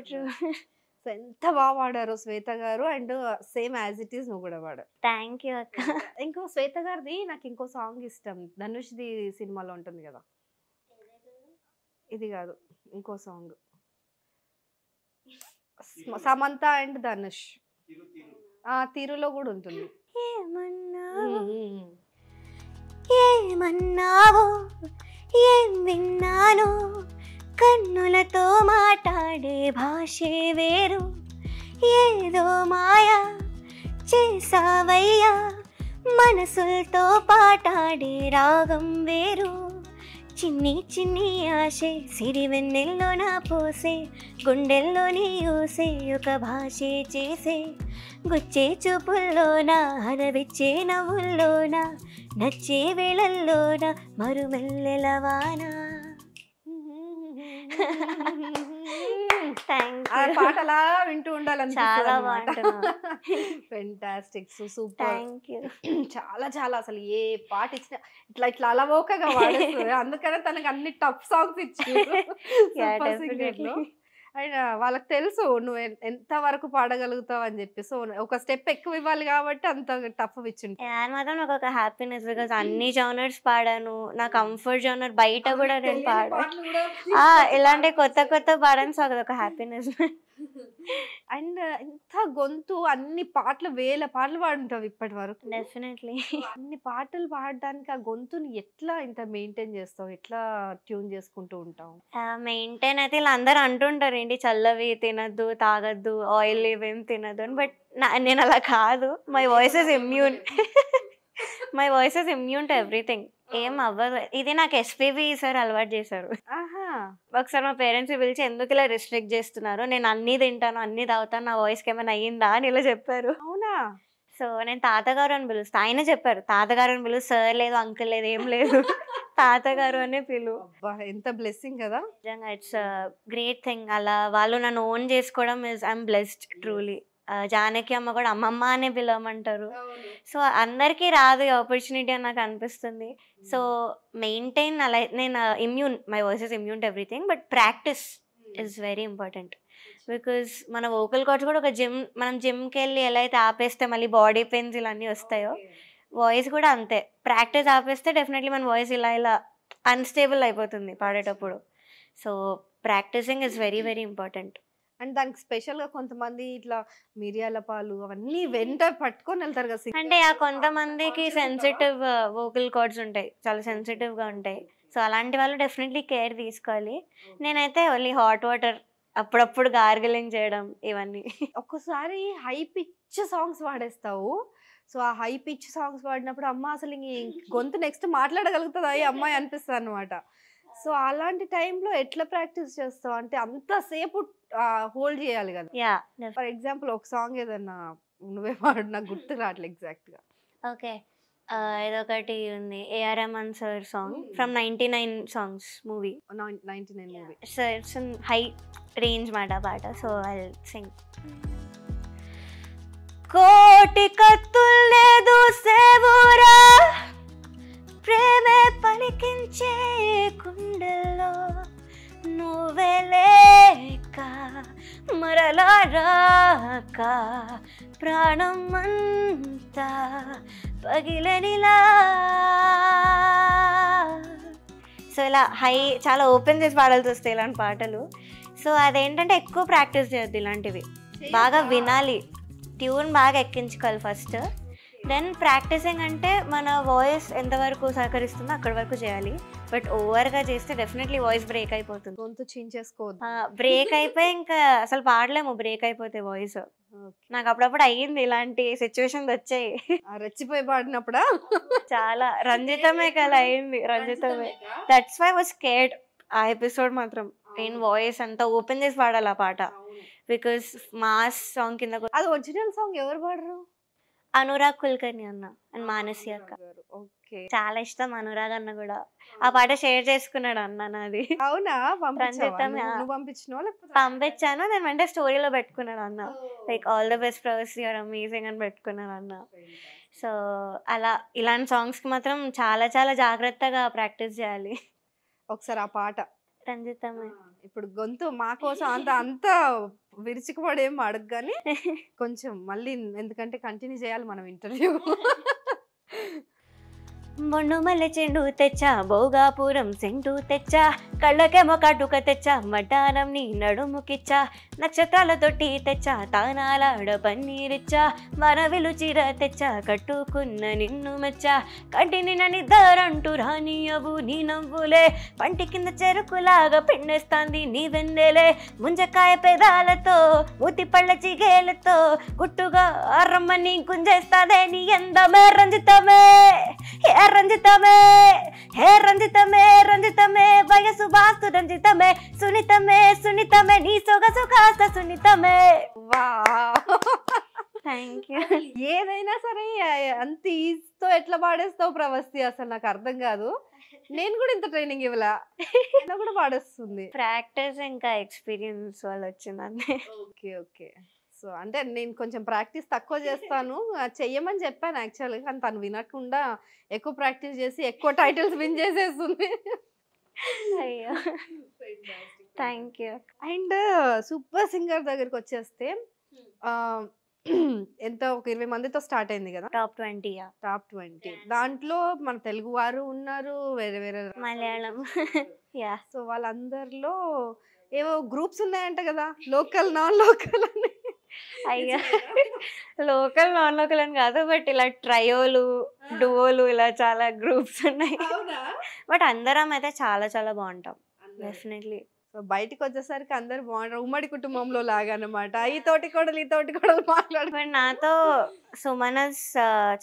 ఎంత బాగా పాడారు శ్వేత గారు, and same as it is నువ్వు కూడా పాడారు. థ్యాంక్ యూ అక్క. ఇంకో శ్వేత గారిది నాకు ఇంకో సాంగ్ ఇష్టం, ధనుష్ది సినిమాలో ఉంటుంది కదా, ఇది కాదు ఇంకో సాంగ్, సమంత అండ్ ధనుష్, తీరులో కూడా ఉంటుంది. ఏమన్నావో ఏం విన్నాను, కన్నులతో మాట్లాడే భాషే వేరు, ఏదో మాయా చేసావయ్యా, మనసులతో పాటాడే రాగం వేరు, చిన్ని చిన్ని ఆశే సిరివెన్నెల్లో నా పోసే, గుండెల్లోని ఊసే ఒక భాషే చేసే, గుచ్చే చూపుల్లోన హరవిచ్చే నవ్వుల్లోన, నచ్చే వేళల్లోన మరుమెల్లెలవానా. పాట అలా వింటూ ఉండాలని. చాలా బాగుంటుంది. Fantastic, super. Thank you. చాలా చాలా అసలు ఏ పాట ఇచ్చినా ఇట్లా ఇట్లా అలవోకగా వాడేస్తుంది. అందుకనే తనకి అన్ని టఫ్ సాంగ్స్ ఇచ్చారు. అండ్ వాళ్ళకి తెలుసు నువ్వు ఎంత వరకు పాడగలుగుతావు అని చెప్పి, సో ఒక స్టెప్ ఎక్కువ ఇవ్వాలి కాబట్టి అంత టఫ్ ఇచ్చింది. మాత్రం నాకు ఒక హ్యాపీనెస్, బికాస్ అన్ని జోనర్స్ పాడాను, నా కంఫర్ట్ జోనర్ బయట కూడా నేను పాడాను, ఇలాంటి కొత్త కొత్త పాడాను, సో అదొక హ్యాపీనెస్. అండ్ ఎంత గొంతు, అన్ని పాటలు వేల పాటలు పాడుంటావు ఇప్పటి వరకు. డెఫినెట్లీ. అన్ని పాటలు పాడడానికి ఆ గొంతుని ఎట్లా ఇంత మెయింటైన్ చేస్తావు, ఎట్లా ట్యూన్ చేసుకుంటూ ఉంటావు? మెయింటైన్ అయితే ఇలా అందరూ అంటుంటారు ఏంటి చల్లవి తినద్దు, తాగద్దు, ఆయిల్ ఇవేం తినద్దు అని, బట్ నేను అలా కాదు. My voice is immune, my voice is immune to everything. ఏం అవ్వదు. ఇది నాకు ఎస్పీబీ సార్ అలవాటు చేశారు. ఒకసారి మా పేరెంట్స్ పిలిచి ఎందుకు ఇలా రిస్ట్రిక్ట్ చేస్తున్నారు, నేను అన్ని తింటాను అన్ని తాగుతాను, నా వాయిస్కి ఏమైనా అయ్యిందా అని ఇలా చెప్పారు. అవునా? సో నేను తాతగారు అని పిలుస్తా. ఆయన చెప్పారు తాతగారు అని పిలు, సార్ లేదు అంకుల్ లేదు ఏం లేదు, తాతగారు అనే పిలు. ఎంత బ్లెస్సింగ్ కదా నిజంగా. It's great thing. అలా వాళ్ళు నన్ను ఓన్ చేసుకోవడం is I'm blessed truly. Janaki అమ్మ కూడా అమ్మమ్మ అనే పిలవమంటారు. సో అందరికీ రాదు ఈ ఆపర్చునిటీ అని నాకు అనిపిస్తుంది. సో మెయింటైన్ అలా నేను immune, my voice is immune to everything, but practice is very important. Because మన వోకల్ కార్డ్స్ కూడా ఒక మనం జిమ్కి వెళ్ళి ఎలా అయితే ఆపేస్తే మళ్ళీ బాడీ పెయిన్స్ ఇలా అన్నీ వస్తాయో, వాయిస్ కూడా అంతే. ప్రాక్టీస్ ఆపేస్తే డెఫినెట్లీ మన వాయిస్ ఇలా అన్స్టేబుల్ అయిపోతుంది పాడేటప్పుడు. So practising is very very important. And దానికి స్పెషల్ గా కొంతమంది ఇట్లా మిరియాల పాలు అవన్నీ వెంట పట్టుకొని వెళ్తారు కదా. అంటే ఆ కొంతమందికి సెన్సిటివ్ వోకల్ కార్డ్స్ ఉంటాయి, చాలా సెన్సిటివ్ గా ఉంటాయి. సో అలాంటి వాళ్ళు డెఫినెట్లీ కేర్ తీసుకోవాలి. నేనైతే ఓన్లీ హాట్ వాటర్, అప్పుడప్పుడు గార్గిలింగ్ చేయడం ఇవన్నీ. ఒక్కసారి హై పిచ్ సాంగ్స్ పాడేస్తావు. సో ఆ హై పిచ్ సాంగ్స్ పాడినప్పుడు అమ్మ అసలు గొంతు నెక్స్ట్ మాట్లాడగలుగుతుందా ఈ అమ్మాయి అనిపిస్తుంది అనమాట. సో అలాంటి టైంలో ఎట్లా ప్రాక్టీస్ చేస్తావు? అంటే అంతసేపు హోల్డ్ చేయాలి కదా. ఫర్ ఎగ్జాంపుల్ ఒక సాంగ్ ఏదన్నా నువ్వే పాడు, నాకు గుర్తు రావట్లేదు ఎగ్జాక్ట్ గా. ఓకే, ఇదొకటి ఉంది, AR Rahman sir song from 99 songs movie. 99 movie. So it's in high range మాట పాట. So I sing. కోటి కత్తుల్నే దూసేవురా, ప్రేమే పలికించే కుండెల్లో, నువ్వే లేక మరలా రాక ప్రాణం అంతా పగిలనిలా. సో ఇలా హై చాలా ఓపెన్ చేసి పాడాల్సి వస్తాయి ఇలాంటి పాటలు. సో అదేంటంటే ఎక్కువ ప్రాక్టీస్ చేయొద్దు, ఇలాంటివి బాగా వినాలి, ట్యూన్ బాగా ఎక్కించుకోవాలి ఫస్ట్. దెన్ ప్రాక్టీసింగ్ అంటే మన వాయిస్ ఎంతవరకు సహకరిస్తుందో అక్కడి వరకు చేయాలి. బట్ ఓవర్గా చేస్తే డెఫినెట్లీ వాయిస్ బ్రేక్ అయిపోతుంది. గొంతు చించేసుకోవద్దు. బ్రేక్ అయిపోయి ఇంకా అసలు పాడలేము బ్రేక్ అయిపోతే వాయిస్. నాకు అప్పుడప్పుడు అయ్యింది, ఇలాంటి సిచ్యువేషన్స్ వచ్చాయి. రెచ్చిపోయి పాడినప్పుడా? చాలా. రంజితమే కదా అయింది, రంజితమే. దట్స్ వై వాస్ స్కేర్డ్ ఆ ఎపిసోడ్ మాత్రం. నేను వాయిస్ అంతా ఓపెన్ చేసి పాడాలి ఆ పాట, బికాస్ మాస్ సాంగ్ కింద. అది ఒరిజినల్ సాంగ్ ఎవరు పాడరు? అనురాగ్ కుల్కర్ని అన్న అండ్ మానసి అక్క. చాలా ఇష్టం అనురాగ్ అన్న కూడా. ఆ పాట షేర్ చేసుకున్నాడు అన్న నాది. అవునా? పంపించాను, నేను వెంటనే స్టోరీలో పెట్టుకున్నాడు అన్న. Like all the best Pravas, you're amazing అని పెట్టుకున్నాడు అన్న. సో అలా ఇలాంటి సాంగ్స్ కి మాత్రం చాలా చాలా జాగ్రత్తగా ప్రాక్టీస్ చేయాలి. ఒకసారి ఆ పాట రంజితమే. ఇప్పుడు గొంతు మా కోసం అంత విరుచుకుపడేం అడగ కానీ కొంచెం మళ్ళీ, ఎందుకంటే కంటిన్యూ చేయాలి మనం ఇంటర్వ్యూ. మొండు మల్లె చెండు తెచ్చా, భోగాపురం సెంటు తెచ్చా, కళ్ళకేమో కాటుక తెచ్చా, మడ్డానం నీ నడుముకిచ్చా, నక్షత్రాల తొట్టి తెచ్చా, తానాలాడ పన్నీరిచ్చా, మనవిలు చీర తెచ్చా, కట్టుకున్న నిన్ను మెచ్చా, కంటి నిన్న నిద్దారంటూ రానియవు నీ నవ్వులే, పంటి కింద చెరుకులాగా పిండేస్తాంది నీ వెందెలే, ముంజకాయ పెదాలతో మూతి పళ్ళ చిగేలతో గుట్టుగా రమ్మని గుంజేస్తాదే నీ అందమే రంజితమే. రంజితమే, హే రంజితమే, రంజితమే వయసు బాస్తు రంజితమే, సునీతమే సునీతమే నీ సొగసు కాస్త సునీతమే. Thank you. ఏదైనా సరే అంత ఈజీతో ఎట్లా పాడేస్తావు ప్రవస్తి, అసలు నాకు అర్థం కాదు. నేను కూడా ఇంత ట్రైనింగ్ ఇవ్వలా, కూడా పాడేస్తుంది. ప్రాక్టీస్ ఇంకా ఎక్స్పీరియన్స్ వల్ల వచ్చిందండి. Okay okay. సో అంటే నేను కొంచెం ప్రాక్టీస్ తక్కువ చేస్తాను, చెయ్యమని చెప్పాను యాక్చువల్గా, కానీ తను వినకుండా ఎక్కువ ప్రాక్టీస్ చేసి ఎక్కువ టైటిల్స్ విన్ చేసేస్తుంది. అయ్యో thank you. And super singer దగ్గరికి వచ్చేస్తే ఎంత ఒక 20 మందితో స్టార్ట్ అయింది కదా, టాప్ 20. టాప్ 20 దాంట్లో మన తెలుగు వారు ఉన్నారు, వేరే వేరే మలయాళం. యా. సో వాళ్ళందరిలో ఏవో గ్రూప్స్ ఉన్నాయంట కదా, లోకల్ నాన్ లోకల్ అని. అయ్యా లోకల్ నాన్ లోకల్ అని కాదు, బట్ ఇలా ట్రయోలు డువోలు ఇలా చాలా గ్రూప్స్ ఉన్నాయి. బట్ అందరం అయితే చాలా చాలా బాగుంటాం డెఫినెట్లీ. సో బయటికి వచ్చేసరికి అందరు బాగుంటారు, ఉమ్మడి కుటుంబంలో లాగా అనమాట. ఈ తోటి కోడలు మాట్లాడు. బట్ నాతో సుమనస్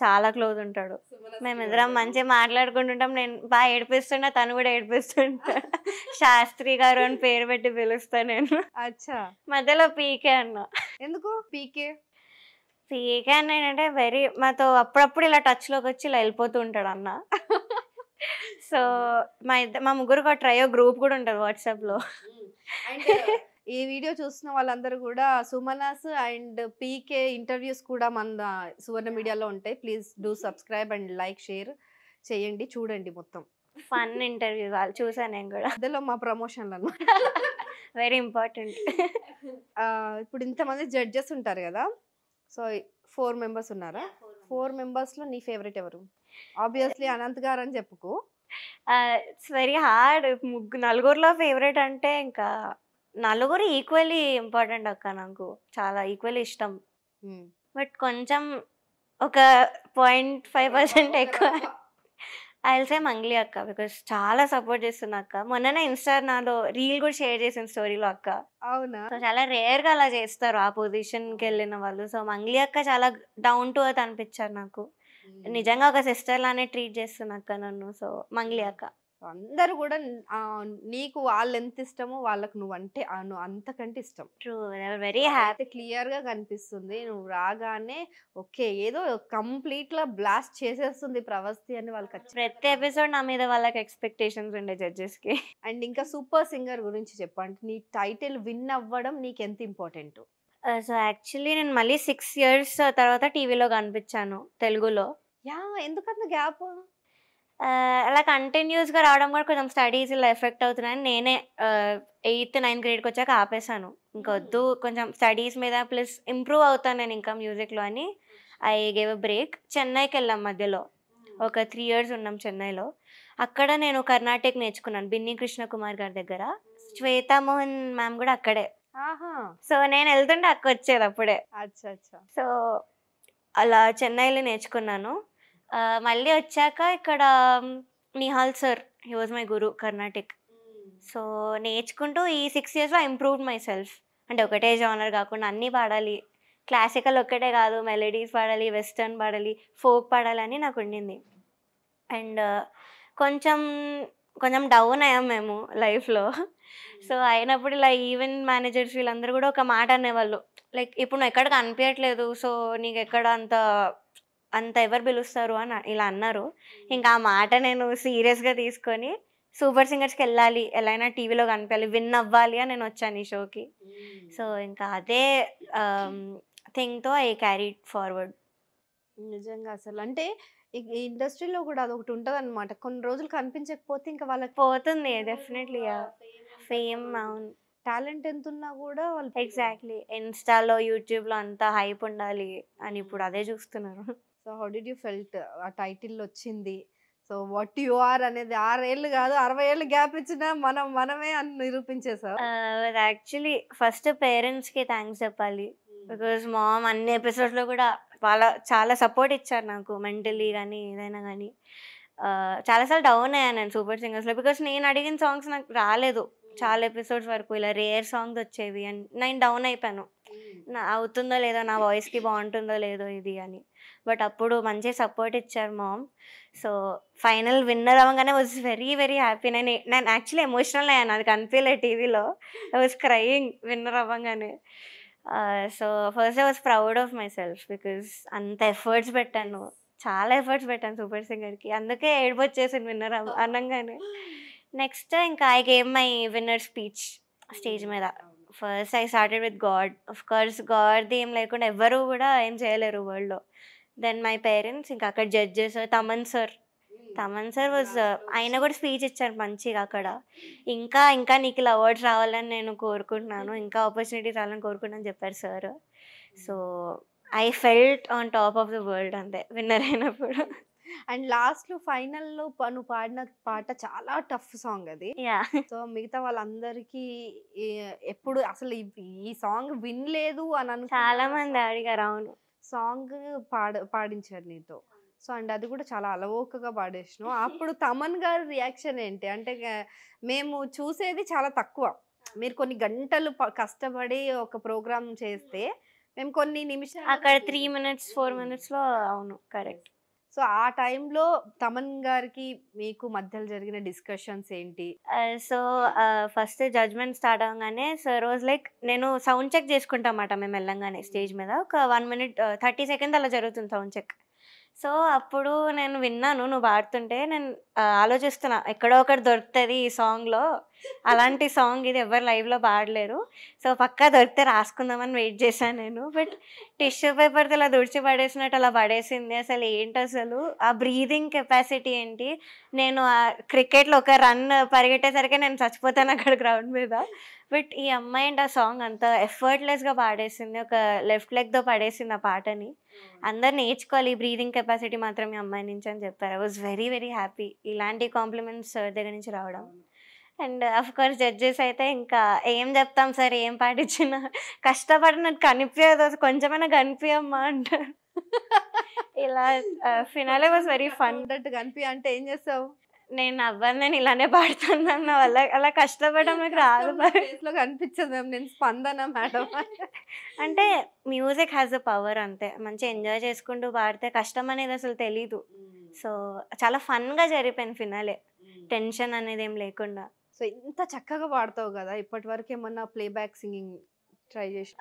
చాలా క్లోజ్ ఉంటాడు, మేమిద్దరం మంచిగా మాట్లాడుకుంటుంటాం. నేను బాగా ఏడిపిస్తున్నా, తను కూడా ఏడిపిస్తుంటా. శాస్త్రి గారు అని పేరు పెట్టి పిలుస్తా నేను. అచ్చా. మధ్యలో పీకే అన్న. ఎందుకు పీకే? పీకే అన్న ఏంటంటే మాతో అప్పుడప్పుడు ఇలా టచ్ లోకి వచ్చి ఇలా వెళ్ళిపోతూ ఉంటాడు అన్న. సో మా ముగ్గురు ట్రయో గ్రూప్ కూడా ఉంటుంది వాట్సాప్ లో. ఈ వీడియో చూస్తున్న వాళ్ళందరూ కూడా సుమనాస్ అండ్ పీకే ఇంటర్వ్యూస్ కూడా మన సువర్ణ మీడియాలో ఉంటాయి. Please do subscribe and like share చేయండి, చూడండి మొత్తం. ఫన్ ఇంటర్వ్యూ వాళ్ళు చూసాను నేను కూడా. అందులో మా ప్రమోషన్లు అన్నమాట, వెరీ ఇంపార్టెంట్. ఇప్పుడు ఇంతమంది జడ్జెస్ ఉంటారు కదా, సో 4 members ఉన్నారా? 4 members-లో నీ ఫేవరెట్ ఎవరు? ఆబ్వియస్లీ అనంత్ గారు అని చెప్పుకో. It's very hard. నలుగురిలో ఫేవరెట్ అంటే ఇంకా నలుగురు ఈక్వల్లీ ఇంపార్టెంట్ అక్క, నాకు చాలా ఈక్వల్లీ ఇష్టం. బట్ కొంచెం ఒక 0.5% ఎక్కువ ఐ విల్ సే మంగ్లీ అక్క, బికాస్ చాలా సపోర్ట్ చేస్తుంది అక్క. మొన్ననే ఇన్స్టా నాలో రీల్ కూడా షేర్ చేసిన స్టోరీలో అక్క. అవునా? సో చాలా రేర్గా అలా చేస్తారు ఆ పొజిషన్కి వెళ్ళిన వాళ్ళు. సో మంగ్లీ అక్క చాలా డౌన్ టు ఎర్త్ అనిపించారు నాకు, నిజంగా ఒక సిస్టర్ లానే ట్రీట్ చేస్తున్నా అక్క నన్ను. సో మంగ్లీ అక్క. అందరూ కూడా నీకు వాళ్ళు ఎంత ఇష్టమో వాళ్ళకు నువ్వంటే అంతకంటే ఇష్టం. True, very happy. క్లియర్ గా కనిపిస్తుంది, నువ్వు రాగానే ఓకే ఏదో కంప్లీట్ గా బ్లాస్ట్ చేసేస్తుంది ప్రవస్తి అని వాళ్ళకి. ప్రతి ఎపిసోడ్ నా మీద వాళ్ళకి ఎక్స్పెక్టేషన్స్ ఉండే జడ్జెస్ కి. అండ్ ఇంకా సూపర్ సింగర్ గురించి చెప్పండి, నీ టైటిల్ విన్ అవ్వడం నీకు ఎంత ఇంపార్టెంట్? సో యాక్చువల్లీ నేను మళ్ళీ 6 years తర్వాత టీవీలో కనిపించాను తెలుగులో. యా, ఎందుకంత గ్యాప్? అలా కంటిన్యూస్గా రావడం కూడా కొంచెం స్టడీస్ ఇలా ఎఫెక్ట్ అవుతున్నాయని నేనే 8th 9th grade వచ్చాక ఆపేసాను. ఇంకొద్దు, కొంచెం స్టడీస్ మీద ప్లస్ ఇంప్రూవ్ అవుతాను నేను ఇంకా మ్యూజిక్లో అని ఐ గేవ్ అ బ్రేక్. చెన్నైకి వెళ్ళాం మధ్యలో, ఒక 3 years ఉన్నాం చెన్నైలో. అక్కడ నేను కర్ణాటక నేర్చుకున్నాను బిన్ని కృష్ణకుమార్ గారి దగ్గర. శ్వేతా మోహన్ మ్యామ్ కూడా అక్కడే. సో నేను వెళ్తుంటే అక్క వచ్చేది అప్పుడే. అచ్చా. సో అలా చెన్నైలో నేర్చుకున్నాను. మళ్ళీ వచ్చాక ఇక్కడ Nihal sir, he was my guru Carnatic. So నేర్చుకుంటూ ఈ 6 yearsలో ఇంప్రూవ్డ్ మై సెల్ఫ్. అంటే ఒకటే జానర్ కాకుండా అన్నీ పాడాలి, క్లాసికల్ ఒక్కటే కాదు, మెలోడీస్ పాడాలి, వెస్టర్న్ పాడాలి, ఫోక్ పాడాలి అని నాకు ఉండింది. అండ్ కొంచెం కొంచెం డౌన్ అయ్యాం మేము లైఫ్లో. సో అయినప్పుడు ఇలా ఈవెంట్ మేనేజర్స్ వీళ్ళందరూ కూడా ఒక మాట అనేవాళ్ళు, లైక్ ఇప్పుడు నువ్వు ఎక్కడ కనిపించట్లేదు, సో నీకు ఎక్కడ అంత అంత ఎవరు పిలుస్తారు అని ఇలా అన్నారు. ఇంకా ఆ మాట నేను సీరియస్గా తీసుకొని సూపర్ సింగర్స్కి వెళ్ళాలి, ఎలా అయినా టీవీలో కనిపించాలి, విన్ అవ్వాలి అని నేను వచ్చాను ఈ షోకి. సో ఇంకా అదే థింగ్తో ఐ క్యారీడ్ ఫార్వర్డ్. నిజంగా అసలు అంటే ఈ ఇండస్ట్రీలో కూడా అదొకటి ఉంటుంది అనమాట, కొన్ని రోజులు కనిపించకపోతే ఇంకా వాళ్ళకి పోతుంది డెఫినెట్లీ ఫేమ్. అవును, టాలెంట్ ఎంత ఉన్నా కూడా వాళ్ళు ఎగ్జాక్ట్లీ. ఇన్స్టాలో యూట్యూబ్లో అంతా హైప్ ఉండాలి అని ఇప్పుడు అదే చూస్తున్నారు. So how did you felt ఆ టైటిల్ వచ్చింది? సో వాట్ యు ఆర్ అనేది 6 ఏళ్ళు కాదు 60 ఏళ్ళు గ్యాప్ ఇచ్చినా మనమే అని నిరూపించేసావు. యాక్చువల్లీ ఫస్ట్ పేరెంట్స్కి థ్యాంక్స్ చెప్పాలి. బికాజ్ మామ్ అన్ని ఎపిసోడ్స్లో కూడా చాలా సపోర్ట్ ఇచ్చారు నాకు, మెంటలీ కానీ ఏదైనా కానీ. చాలాసార్లు డౌన్ అయ్యాను నేను సూపర్ సింగర్స్లో, బికాజ్ నేను అడిగిన సాంగ్స్ నాకు రాలేదు చాలా ఎపిసోడ్స్ వరకు. ఇలా రేర్ సాంగ్స్ వచ్చేవి అండ్ నేను డౌన్ అయిపోయాను, అవుతుందో లేదో, నా వాయిస్కి బాగుంటుందో లేదో ఇది అని. బట్ అప్పుడు మంచి సపోర్ట్ ఇచ్చారు మామ్. సో ఫైనల్ విన్నర్ అవ్వగానే వాజ్ వెరీ వెరీ హ్యాపీ. నేను యాక్చువల్లీ ఎమోషనల్ అయ్యాను, అది కనిపించలే టీవీలో. ఐ వాజ్ క్రయింగ్ విన్నర్ అవ్వగానే. So first I was proud of my self because అంత ఎఫర్ట్స్ పెట్టాను, చాలా ఎఫర్ట్స్ పెట్టాను సూపర్ సింగర్కి, అందుకే ఏడుపు వచ్చేసింది విన్నర్ అనగానే. నెక్స్ట్ ఇంకా I gave my winner speech stage మీద. First I started with God. Of course గాడ్ది ఏం లేకుండా ఎవ్వరూ కూడా ఏం చేయలేరు వరల్డ్లో. దెన్ మై పేరెంట్స్, ఇంకా అక్కడ జడ్జెస్ తమన్ సార్ వాజ్, ఆయన కూడా స్పీచ్ ఇచ్చారు మంచిగా అక్కడ. ఇంకా నీకు ఇలా అవార్డ్స్ రావాలని నేను కోరుకుంటున్నాను, ఇంకా ఆపర్చునిటీస్ రావాలని కోరుకుంటున్నాను చెప్పారు sir. So I felt on top of the world అంతే విన్నర్ అయినప్పుడు. అండ్ లాస్ట్లో ఫైనల్లో నువ్వు పాడిన పాట చాలా టఫ్ సాంగ్ అది. సో మిగతా వాళ్ళందరికీ ఎప్పుడు అసలు ఈ సాంగ్ వినలేదు అని చాలా మంది అడిగారు. అవును, సాంగ్ పాడించారు నీతో. సో అండ్ అది కూడా చాలా అలవోకగా పాడేసినావు. అప్పుడు తమన్ గారి రియాక్షన్ ఏంటి? అంటే మేము చూసేది చాలా తక్కువ, మీరు కొన్ని గంటలు కష్టపడి ఒక ప్రోగ్రామ్ చేస్తే మేము కొన్ని నిమిషాలు అక్కడ 3 minutes 4 minutesలో. అవును, కరెక్ట్. సో ఆ టైంలో తమన్ గారికి మీకు మధ్యలో జరిగిన డిస్కషన్స్ ఏంటి? సో ఫస్ట్ జడ్జ్మెంట్ స్టార్ట్ అవ్వగానే సార్ వాజ్ లైక్, నేను సౌండ్ చెక్ చేసుకుంటామట మేము వెళ్ళంగానే స్టేజ్ మీద, ఒక 1 minute 30 seconds అలా జరుగుతుంది సౌండ్ చెక్. సో అప్పుడు నేను విన్నాను నువ్వు పాడుతుంటే, నేను ఆలోచిస్తున్నా ఎక్కడో ఒకటి దొరుకుతుంది ఈ సాంగ్లో, అలాంటి సాంగ్ ఇది ఎవరు లైవ్లో పాడలేరు, సో పక్కా దొరికితే రాసుకుందామని వెయిట్ చేశాను నేను. బట్ టిష్యూ పేపర్తో ఇలా దుడిచి పడేసినట్టు అలా పడేసింది. అసలు ఏంటి అసలు ఆ బ్రీదింగ్ కెపాసిటీ ఏంటి? నేను క్రికెట్లో ఒక రన్ పరిగెట్టేసరికి నేను చచ్చిపోతాను అక్కడ గ్రౌండ్ మీద. బట్ ఈ అమ్మాయి ఏంటి ఆ సాంగ్ అంత ఎఫర్ట్లెస్గా పాడేసింది, ఒక లెఫ్ట్ లెగ్తో పడేసింది ఆ పాటని. అందరు నేర్చుకోవాలి ఈ బ్రీదింగ్ కెపాసిటీ మాత్రం ఈ అమ్మాయి నుంచి అని చెప్పారు. I was very very happy ఇలాంటి కాంప్లిమెంట్స్ సార్ దగ్గర నుంచి రావడం. అండ్ అఫ్ కోర్స్ జడ్జెస్ అయితే ఇంకా ఏం చెప్తాం సార్, ఏం పాటించినా కష్టపడినట్టు కనిపించదు, కొంచెమైనా కనిపించమ్మా అంటారు. ఇలా ఫినాలే వాజ్ వెరీ ఫన్. కనిపి అంటే ఏం చేస్తావు? నేను అవ్వను, నేను ఇలానే పాడుతున్నాను, నా వల్ల అలా కష్టపడడం నాకు రాదు. కనిపించదు మ్యామ్, నేను స్పందన మేడం. అంటే మ్యూజిక్ హ్యాస్ అ పవర్ అంతే, మంచిగా ఎంజాయ్ చేసుకుంటూ పాడితే కష్టం అనేది అసలు తెలీదు. సో చాలా ఫన్గా జరిగిపోయింది ఫినాలే, టెన్షన్ అనేది ఏం లేకుండా. సో ఇంత చక్కగా పాడతావు కదా, ఇప్పటి వరకు ఏమన్నా ప్లేబ్యాక్ సింగింగ్ ట్రై చేసి?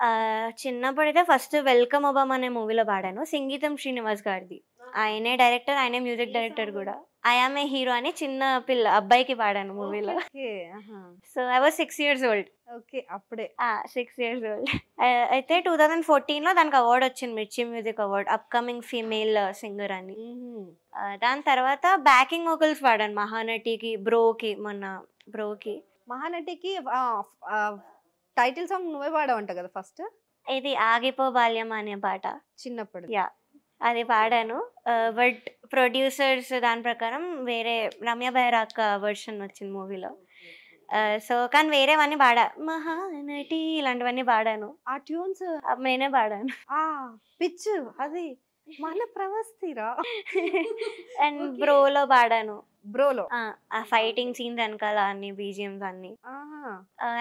చిన్నప్పుడైతే ఫస్ట్ వెల్కమ్ ఒబామా అనే మూవీలో పాడాను, సంగీతం శ్రీనివాస్ గారిది. ఆయనే డైరెక్టర్, ఆయనే మ్యూజిక్ డైరెక్టర్ కూడా. ఐ యామ్ ఏ హీరో అని చిన్న అబ్బాయికి పాడాను మూవీలో. So I was 6 years old. Okay, అప్పుడే 6 years old. అయితే 2014లో దానికి అవార్డు వచ్చింది, మిర్చి music award, upcoming female singer అని. దాని తర్వాత బ్యాకింగ్ వోకల్స్ పాడాను మహానటికి, బ్రోకి. మహానటికి టైటిల్ సాంగ్ నువ్వే పాడావంట కదా ఫస్ట్? ఇది ఆగిపో బాల్యం అనే పాట చిన్నప్పుడు. యా, అది పాడాను. బట్ ప్రొడ్యూసర్స్ దాని ప్రకారం వేరే రమ్య బైరాక్ వర్షన్ వచ్చింది మూవీలో. సో కానీ వేరేవన్నీ పాడా, మహానటి ఇలాంటివన్నీ పాడాను. ఆ ట్యూన్స్ నేనే పాడాను. పిచ్ అది మన ప్రవస్తిరా అండ్ బ్రోలో పాడాను. బ్రోలో. ఆ ఫైటింగ్ సీన్స్ వెనకాల అన్ని బీజిఎమ్స్ అన్ని.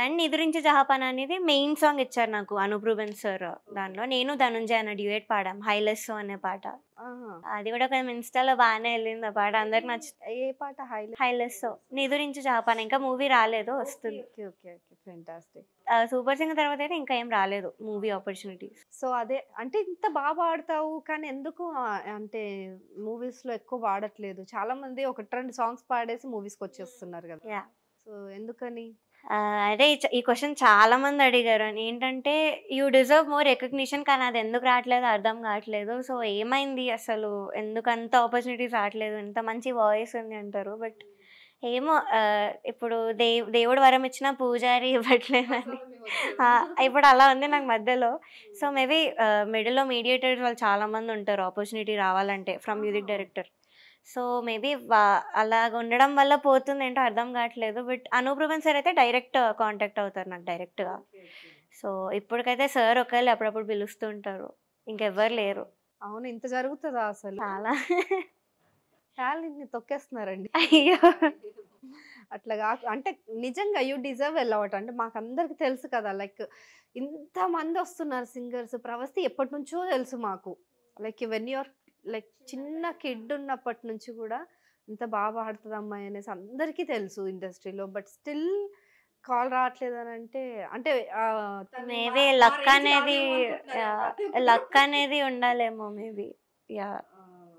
అండ్ నిద్రించి జహాపాన్ అనేది మెయిన్ సాంగ్ ఇచ్చారు నాకు అనూప్ రూబెన్స్ సార్. దానిలో నేను ధనుంజయ అన్న డ్యూయట్ పాడాం, హైలెస్ అనే పాట. అది కూడా కొంచెం ఇన్స్టాలో బాగానే వెళ్ళింది ఆ పాట, అందరికి నచ్చుతుంది. ఏ పాట? హైలెస్ నిదురించి జహాపాన్. ఇంకా మూవీ రాలేదు, వస్తుంది. సూపర్ సింగర్ తర్వాత అయితే ఇంకా ఏం రాలేదు మూవీ ఆపర్చునిటీస్. సో అదే అంటే ఇంత బాగా పాడతావు కానీ ఎందుకు అంటే మూవీస్ లో ఎక్కువ పాడట్లేదు? చాలా మంది 1-2 సాంగ్స్ పాడేసి మూవీస్ కి వచ్చేస్తున్నారు కదా. సో ఎందుకని? అదే ఈ క్వశ్చన్ చాలా మంది అడిగారు. ఏంటంటే యూ డిజర్వ్ మోర్ రికగ్నిషన్, కానీ అది ఎందుకు రావట్లేదు అర్థం కావట్లేదు. సో ఏమైంది అసలు, ఎందుకు అంత ఆపర్చునిటీస్ రావట్లేదు, ఇంత మంచి వాయిస్ ఉంది అంటారు. బట్ ఏమో ఇప్పుడు దేవుడు వరం ఇచ్చిన పూజారి ఇవ్వట్లేదని ఇప్పుడు అలా ఉంది నాకు మధ్యలో. సో మేబీ మిడిల్లో మీడియేటర్స్ వాళ్ళు చాలా మంది ఉంటారు ఆపర్చునిటీ రావాలంటే from music director. So maybe అలాగ ఉండడం వల్ల పోతుంది ఏంటో అర్థం కావట్లేదు. బట్ అనూప్ రూబెన్స్ సార్ అయితే డైరెక్ట్ కాంటాక్ట్ అవుతారు నాకు డైరెక్ట్గా. సో ఇప్పటికైతే సార్ ఒకళ్ళు అప్పుడప్పుడు పిలుస్తూ ఉంటారు, ఇంకెవ్వరు లేరు. అవును, ఇంత జరుగుతుందా అసలు? చాలా టాలెంట్ని తొక్కేస్తున్నారండి. అయ్యో అట్లా అంటే నిజంగా యూ డిజర్వ్ వెళ్ళవట. అంటే మాకు అందరికి తెలుసు కదా, లైక్ ఇంతమంది వస్తున్నారు సింగర్స్. ప్రవస్తి ఎప్పటి నుంచో తెలుసు మాకు, లైక్ వెన్ యూఆర్ లైక్ చిన్న కిడ్ ఉన్నప్పటి నుంచి కూడా ఇంత బాగా పాడుతుంది అమ్మాయి అనేసి అందరికీ తెలుసు ఇండస్ట్రీలో. బట్ స్టిల్ కాల్ రావట్లేదు అని అంటే మేబీ లక్ అనేది ఉండాలేమో. మేబీ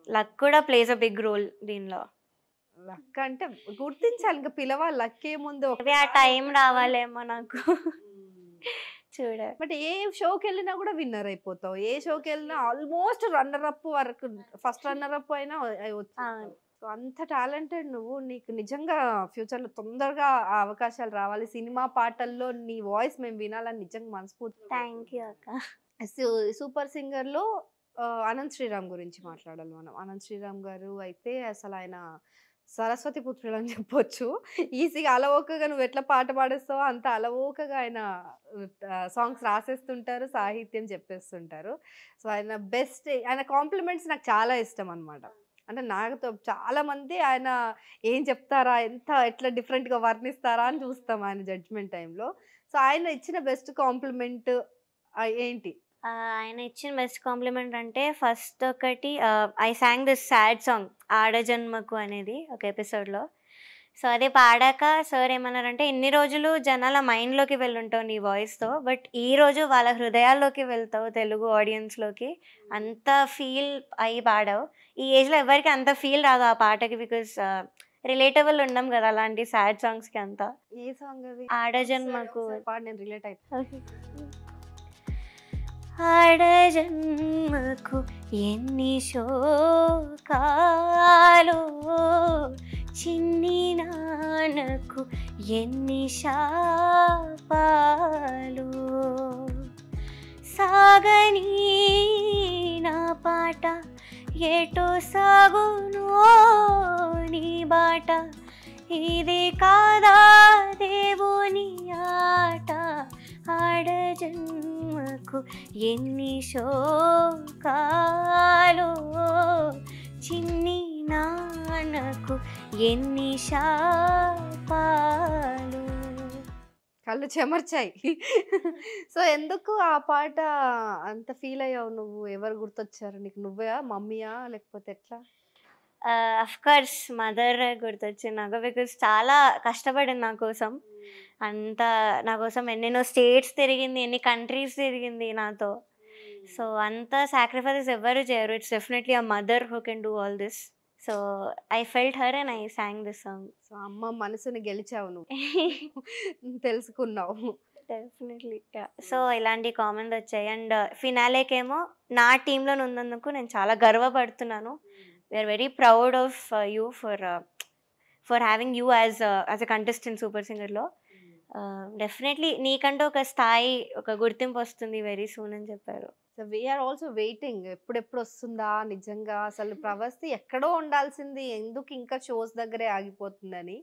లక్ కూడా ప్లేస్ అ బిగ్ రోల్ దీనిలో. లక్ అంటే గుర్తించాలి, ఇంకా పిలవాలి. లక్ ఏముంది, ఆ టైం రావాలేమో నాకు చూడ. బట్ ఏ షోకి వెళ్ళినా కూడా విన్నర్ అయిపోతావు, ఏ షోకి వెళ్ళినా ఆల్మోస్ట్ రన్నర్ అప్ వరకు, ఫస్ట్ రన్నర్ అప్ అయినా సో అంత టాలెంటెడ్ నువ్వు. నీకు నిజంగా ఫ్యూచర్లో తొందరగా ఆ అవకాశాలు రావాలి. సినిమా పాటల్లో నీ వాయిస్ మేము వినాలని నిజంగా మనస్ఫూర్తి. థ్యాంక్ యూ అక్క. సూపర్ సింగర్లో అనంత్ శ్రీరామ్ గురించి మాట్లాడాలి మనం. అనంత్ శ్రీరామ్ గారు అయితే అసలు ఆయన సరస్వతి పుత్రుడు అని చెప్పొచ్చు. ఈజీగా అలవోకగా నువ్వు ఎట్లా పాట పాడేస్తావో అంత అలవోకగా ఆయన సాంగ్స్ రాసేస్తుంటారు, సాహిత్యం చెప్పేస్తుంటారు. సో ఆయన బెస్ట్. ఆయన కాంప్లిమెంట్స్ నాకు చాలా ఇష్టం అనమాట. అంటే నాతో చాలా మంది ఆయన ఏం చెప్తారా, ఎట్లా డిఫరెంట్గా వర్ణిస్తారా అని చూస్తాం ఆయన జడ్జ్మెంట్ టైంలో. సో ఆయన ఇచ్చిన బెస్ట్ కాంప్లిమెంట్ ఏంటి? ఆయన ఇచ్చిన బెస్ట్ కాంప్లిమెంట్ అంటే ఫస్ట్ ఒకటి, I sang this sad song ఆడజన్మకు అనేది ఒక ఎపిసోడ్లో. సో అది పాడాక సార్ ఏమన్నారంటే, ఇన్ని రోజులు జనాల మైండ్లోకి వెళ్ళుంటావు నీ వాయిస్తో, బట్ ఈరోజు వాళ్ళ హృదయాల్లోకి వెళ్తావు, తెలుగు ఆడియన్స్లోకి. అంత ఫీల్ అయ్యి పాడావు. ఈ ఏజ్లో ఎవరికి అంత ఫీల్ రాదు ఆ పాటకి, బికాస్ రిలేటబుల్ ఉండం కదా అలాంటి సాడ్ సాంగ్స్కి అంతా. ఏ సాంగ్ అది? ఆడజన్మకు. నేను రిలేట్ అయిపోయి. ఆడజన్మకు ఎన్ని శోకాలు, చిన్ని నాన్నకు ఎన్ని శాపాలు, సాగని నా పాట ఎటో సాగునో నీ బాట, ఇది కాదా దేవుని ఆట, ఆడజన్మకు ఎన్ని శోకాలు, చిన్ని నాన్నకు ఎన్ని శాపాలు. కళ్ళు చెమర్చాయి. సో ఎందుకు ఆ పాట అంత ఫీల్ అయ్యావు నువ్వు? ఎవరు గుర్తొచ్చారు నీకు? నువ్వే, మమ్మీయా, లేకపోతే ఎట్లా? అఫ్కోర్స్ మదర్ గుర్తొచ్చింది నాకు, బికాస్ చాలా కష్టపడింది నా కోసం. అంతా నా కోసం ఎన్నెన్నో స్టేట్స్ తిరిగింది, ఎన్ని కంట్రీస్ తిరిగింది నాతో. సో అంత సాక్రిఫైసెస్ ఎవరు చేయరు. It's definitely a mother who can do all this. So I felt her and I sang this song. So అమ్మ మనసుని గెలిచావు నువ్వు, తెలుసుకున్నావు. డెఫినెట్లీ. సో ఇలాంటి కామెంట్స్ వచ్చాయి. అండ్ ఫినాలేకేమో నా టీంలో ఉన్నందుకు నేను చాలా గర్వపడుతున్నాను. We're very proud of you for having you as a contestant super సింగర్లో. డెఫినెట్లీ నీకంటూ ఒక స్థాయి, ఒక గుర్తింపు వస్తుంది వెరీ సూన్ అని చెప్పారు. సో వీఆర్ ఆల్సో వెయిటింగ్, ఎప్పుడెప్పుడు వస్తుందా నిజంగా. అసలు ప్రవస్తి ఎక్కడో ఉండాల్సింది, ఎందుకు ఇంకా షోస్ దగ్గరే ఆగిపోతుందని.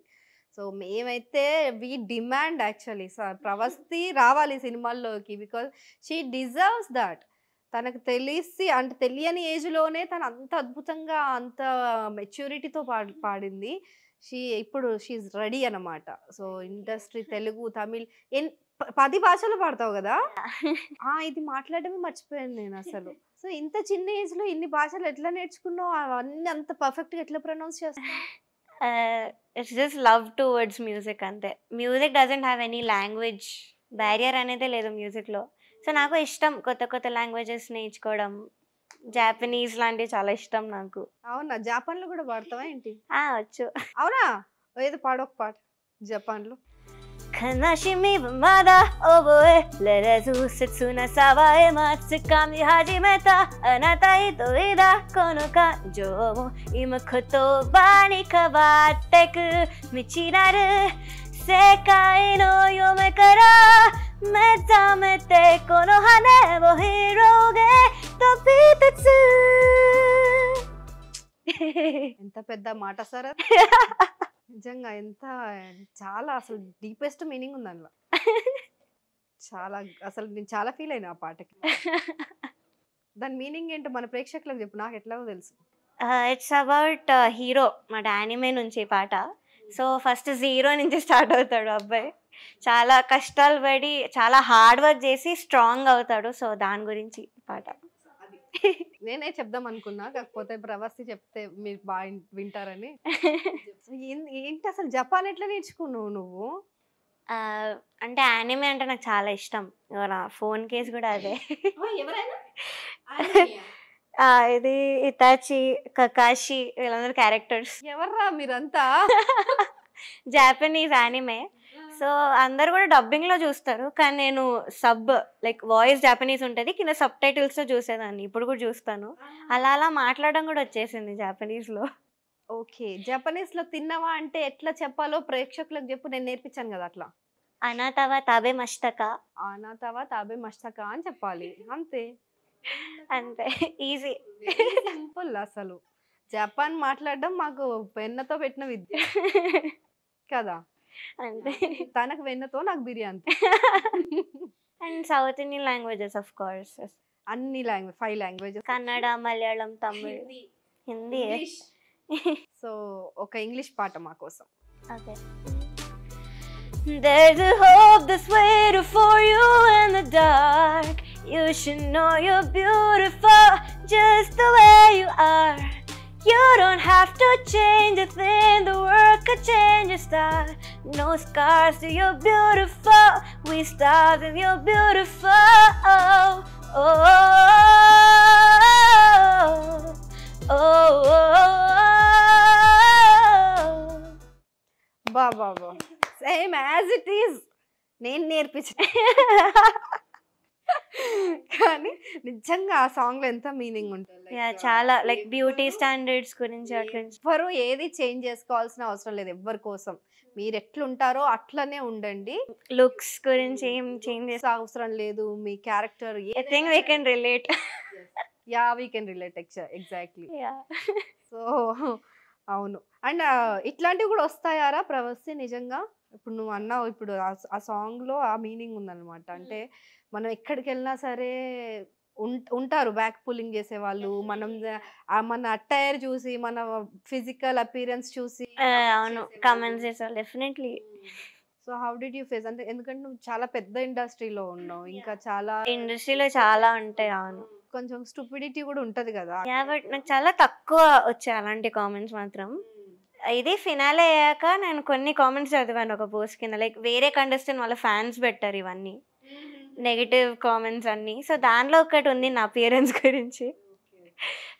సో మేమైతే వీ డిమాండ్ యాక్చువల్లీ ప్రవస్తి రావాలి సినిమాల్లోకి, బికాజ్ షీ డిజర్వ్స్ దట్. తనకు తెలిసి అంటే తెలియని ఏజ్లోనే తను అంత అద్భుతంగా అంత మెచ్యూరిటీతో పాడింది. ఇప్పుడు షీఈ్ రెడీ అనమాట. సో ఇండస్ట్రీ తెలుగు, తమిళ్ 10 భాషలు పాడతావు కదా? ఇది మాట్లాడడమే మర్చిపోయాను నేను అసలు. సో ఇంత చిన్న ఏజ్లో ఇన్ని భాషలు ఎట్లా నేర్చుకున్నావు? అవన్నీ అంత పర్ఫెక్ట్గా ఎట్లా ప్రొనౌన్స్ చేస్తావు? It's just love towards music అంతే. Music doesn't have any language barrier అనేదే లేదు మ్యూజిక్లో. సో నాకు ఇష్టం కొత్త కొత్త లాంగ్వేజెస్ నేర్చుకోవడం. జాపనీస్ లాంటివి చాలా ఇష్టం నాకు. అవునా? జపాన్లో కూడా పాడతావా ఏంటి? వచ్చు. అవునా? ఏదో పాడొక పాట జపాన్లో. 悲しみはまだ覚えれず切なさは今掴み始めたあなた一人だこの感情も今言葉に変わってく未知なる世界の夢から目覚めてこの羽を広げ飛び立つఎంత పెద్ద మాట సార్. నిజంగా ఎంత చాలా అసలు డీపెస్ట్ మీనింగ్ ఉంది అందులో. చాలా అసలు నేను చాలా ఫీల్ అయినా ఆ పాటకి. దాని మీనింగ్ ఏంటో మన ప్రేక్షకులకు చెప్పు, నాకు ఎట్లాగో తెలుసు. ఇట్స్ అబౌట్ హీరో మాట యానిమే నుంచి పాట. సో ఫస్ట్ 0 నుంచి స్టార్ట్ అవుతాడు అబ్బాయి. చాలా కష్టాలు పడి చాలా హార్డ్ వర్క్ చేసి స్ట్రాంగ్ అవుతాడు. సో దాని గురించి పాట. నేనే చెప్దాం అనుకున్నా, కాకపోతే ప్రవాసి చెప్తే మీరు బాగా వింటారని. ఏంటి అసలు జపాన్ ఎట్లా నేర్చుకున్నావు నువ్వు? అంటే యానిమే అంటే నాకు చాలా ఇష్టం. నా ఫోన్ కేస్ కూడా అదే. ఇది ఇతాచి, కకాషి వీళ్ళందరూ క్యారెక్టర్స్. ఎవర్రా మీరంతా? Japanese anime. సో అందరు కూడా డబ్బింగ్లో చూస్తారు, కానీ నేను లైక్ వాయిస్ జాపనీస్ ఉంటుంది, కింద సబ్ టైటిల్స్తో చూసేదాన్ని. ఇప్పుడు కూడా చూస్తాను. అలా అలా మాట్లాడడం కూడా వచ్చేసింది జాపనీస్లో. ఓకే. జపనీస్లో తిన్నవా అంటే ఎట్లా చెప్పాలో ప్రేక్షకులకు చెప్పు, నేను నేర్పించాను కదా అట్లా. అనాతవా తాబే మస్తక. అనాతవా తాబే మస్తక అని చెప్పాలి, అంతే. అంతే, ఈజీ, సింపుల్. అసలు జపాన్ మాట్లాడడం మాకు వెన్నతో పెట్టిన విద్య కదా. అంతే. తనకు వెన్నతో నాకు biryani. And south Indian languages of course. అన్ని 5 లాంగ్వేజెస్. కన్నడ, మలయాళం, తమిళ్, హిందీ. సో ఒక ఇంగ్లీష్ పాట మా కోసం. Okay. There's a hope that's waiting for you in the dark. You should know you're beautiful just the way you are. You don't have to change a thing, the world could change your style. No scars, you're beautiful. We stars and you're beautiful. Oh, oh, oh, Baba same as it is నేను నేర్పించ. కానీ నిజంగా ఆ song లో ఎంత meaning ఉంటుంది. చాలా like beauty standards గురించి ఎవ్వరు ఏది చేంజ్ చేసుకోవాల్సిన అవసరం లేదు. ఎవ్వరి కోసం మీరు ఎట్లుంటారో అట్లనే ఉండండి. లుక్స్ గురించి ఏం చేంజ్ చేసే అవసరం లేదు. మీ character I think we can relate. Yeah, we can relate exactly. So అవును. అండ్ ఇట్లాంటివి కూడా వస్తాయారా ప్రవస్తి? నిజంగా ఇప్పుడు నువ్వు అన్నావు, ఇప్పుడు ఆ సాంగ్ లో ఆ మీనింగ్ ఉందన్నమాట. అంటే మనం ఎక్కడికి వెళ్ళినా సరే ఉంటారు బ్యాక్ పుల్లింగ్ చేసే వాళ్ళు. మనం మన అట్టైర్ చూసి, మన ఫిజికల్ అపీరెన్స్ చూసి అవును కామెంట్స్ చేస్తారు definitely. So how did you face? అంటే ఎందుకంటే నువ్వు చాలా పెద్ద ఇండస్ట్రీలో ఉన్నావు, ఇంకా చాలా ఇండస్ట్రీలో చాలా ఉంటాయి. అవును, కొంచెం స్టూపిడిటీ కూడా ఉంటది కదా. బట్ నాకు చాలా తక్కువ వచ్చాయి అలాంటి కామెంట్స్ మాత్రం. ఇది ఫినాలే అయ్యాక నేను కొన్ని కామెంట్స్ చదివాను ఒక పోస్ట్ కింద. లైక్ వేరే కంటెస్టెంట్ వాళ్ళ ఫ్యాన్స్ పెట్టారు ఇవన్నీ నెగిటివ్ కామెంట్స్ అన్నీ. సో దానిలో ఒకటి ఉంది నా అపియరెన్స్ గురించి.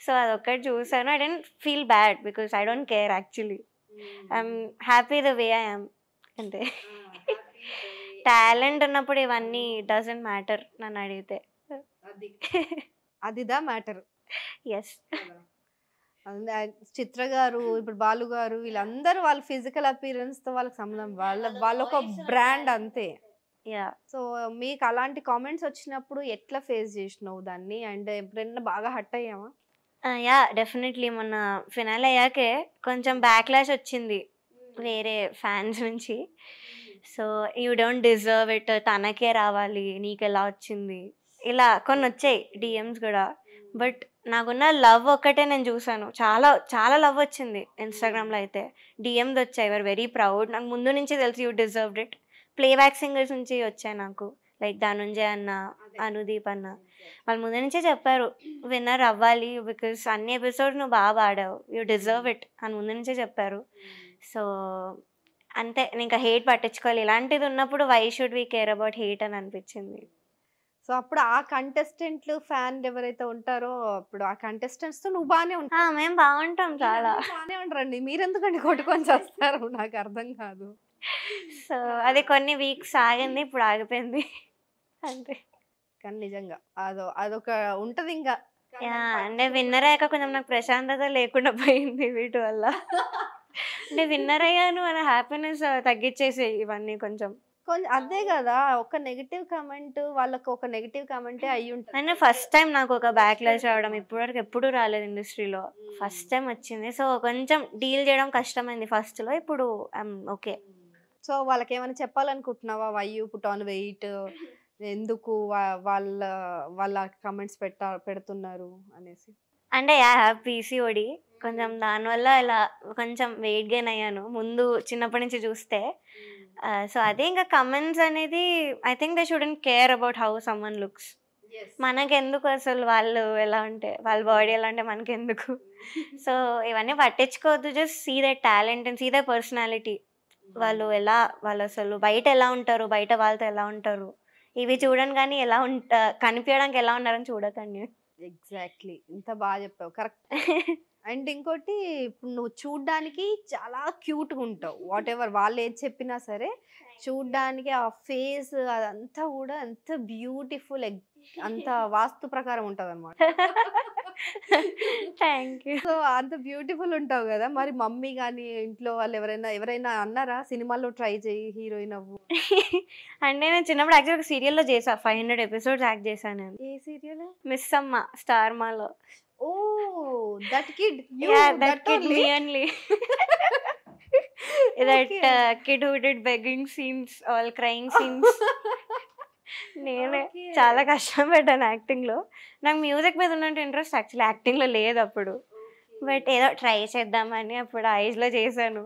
సో అదొక్కటి చూసాను. I don't feel bad because I don't care actually. I'm happy the way I am. అంతే. టాలెంట్ ఉన్నప్పుడు ఇవన్నీ డజంట్ మ్యాటర్ నన్ను అడిగితే. అదిదా మ్యాటర్. ఎస్. చిత్ర గారు, ఇప్పుడు బాలు గారు, వీళ్ళందరూ వాళ్ళ ఫిజికల్ అపీరెన్స్ తో వాళ్ళకి సంబంధం, వాళ్ళ ఒక బ్రాండ్ అంతే. సో మీకు అలాంటి కామెంట్స్ వచ్చినప్పుడు ఎట్లా ఫేస్ చేసినావు దాన్ని? అండ్ ఎప్పుడైనా బాగా హర్ట్ అయ్యావా? Yeah definitely. మొన్న ఫినాల్ అయ్యాకే కొంచెం బ్యాక్లాష్ వచ్చింది వేరే ఫ్యాన్స్ నుంచి. So you don't deserve it, తనకే రావాలి, నీకు ఎలా వచ్చింది, ఇలా కొన్ని వచ్చాయి డిఎమ్స్ కూడా. బట్ నాకున్న లవ్ ఒక్కటే నేను చూసాను, చాలా చాలా లవ్ వచ్చింది ఇన్స్టాగ్రామ్లో అయితే. డిఎమ్స్ వచ్చాయి, వర్ వెరీ ప్రౌడ్. నాకు ముందు నుంచి తెలిసి you deserved it. Playback singers నుంచి వచ్చాయి నాకు, లైక్ ధనుంజయ్ అన్న, అనుదీప్ అన్న. వాళ్ళు ముందు నుంచే చెప్పారు విన్నర్ అవ్వాలి, బికాస్ అన్ని ఎపిసోడ్ నువ్వు బాగా పాడావు, యూ డిజర్వ్ ఇట్ అని ముందు నుంచే చెప్పారు. సో అంతే, ఇంకా హేట్ పట్టించుకోవాలి. ఇలాంటిది ఉన్నప్పుడు why should we care about hate అని అనిపించింది. సో అప్పుడు ఆ కంటెస్టెంట్లు ఫ్యాన్ ఎవరైతే ఉంటారో అప్పుడు ఆ కంటెస్టెంట్స్ తో నువ్వు బాగానే ఉంటావు. మేము బాగుంటాం చాలా. బాగానే ఉంటారండి, మీరెందుకంటే కొట్టుకొని చేస్తారు నాకు అర్థం కాదు. సో అది కొన్ని వీక్స్ ఆగింది, ఇప్పుడు ఆగిపోయింది అంతే. కానీ నిజంగా అదొక ఉంటది ఇంకా. అంటే విన్నర్ అయ్యాక కొంచెం నాకు ప్రశాంతత లేకుండా పోయింది వీటి వల్ల. అంటే విన్నర్ అయ్యాను అనే హ్యాపీనెస్ తగ్గించేసి ఇవన్నీ కొంచెం. అదే కదా, ఒక నెగిటివ్ కామెంట్ వాళ్ళకి ఒక నెగిటివ్ కామెంటే అయ్యి ఉంటుంది. అంటే ఫస్ట్ టైం నాకు ఒక బ్యాక్లాష్ రావడం ఇప్పటివరకు ఎప్పుడూ రాలేదు ఇండస్ట్రీలో, ఫస్ట్ టైం వచ్చింది. సో కొంచెం డీల్ చేయడం కష్టమైంది ఫస్ట్లో, ఇప్పుడు ఓకే. సో వాళ్ళకి ఏమైనా చెప్పాలనుకుంటున్నావా, why you put on weight, ఎందుకు వాళ్ళ కమెంట్స్ పెడుతున్నారు అనేసి? అంటే ఐ హ్యావ్ పీసీఓడి, కొంచెం దానివల్ల ఇలా కొంచెం వెయిట్ గెయిన్ అయ్యాను ముందు చిన్నప్పటి నుంచి చూస్తే. సో అదే ఇంకా కమెంట్స్ అనేది I think they shouldn't care about how someone looks. మనకెందుకు అసలు వాళ్ళు ఎలా ఉంటే, వాళ్ళ బాడీ ఎలా ఉంటే మనకెందుకు. సో ఇవన్నీ పట్టించుకోవద్దు, just see the talent and see the personality. వాళ్ళు అసలు బయట ఎలా ఉంటారు, బయట వాళ్ళతో ఎలా ఉంటారు, ఇవి చూడండి. కానీ ఎలా కనిపించడానికి ఎలా ఉన్నారని చూడకండి. ఎగ్జాక్ట్లీ, ఇంత బాగా చెప్పావు, కరెక్ట్. అండ్ ఇంకోటి, ఇప్పుడు నువ్వు చూడ్డానికి చాలా క్యూట్గా ఉంటావు, వాట్ ఎవర్ వాళ్ళు ఏది చెప్పినా సరే చూడ్డానికి ఆ ఫేస్ అదంతా కూడా ఎంత బ్యూటిఫుల్, అంత వాస్తు ప్రకారం ఉంటుంది అనమాట. Thank you. సో అంత బ్యూటిఫుల్ ఉంటావు కదా. మరి మమ్మీ కానీ ఇంట్లో వాళ్ళు ఎవరైనా అన్నారా సినిమాలో ట్రై చేయి హీరోయిన్ అవ్వు? అంటే నేను చిన్నప్పుడు యాక్చువల్ ఒక సీరియల్లో చేసా, 500 ఎపిసోడ్స్ యాక్ట్ చేశాను నేను. ఏ సీరియల్? మిస్ అమ్మ, స్టార్ మాలో. Oh that kid, that kid me only. That kid who did begging scenes, all crying scenes. నేనే చాలా కష్టపడ్డాను యాక్టింగ్లో. నాకు మ్యూజిక్ మీద ఉన్నట్టు ఇంట్రెస్ట్ యాక్చువల్లీ యాక్టింగ్లో లేదు అప్పుడు, బట్ ఏదో ట్రై చేద్దామని అప్పుడు ఐజ్లో చేశాను.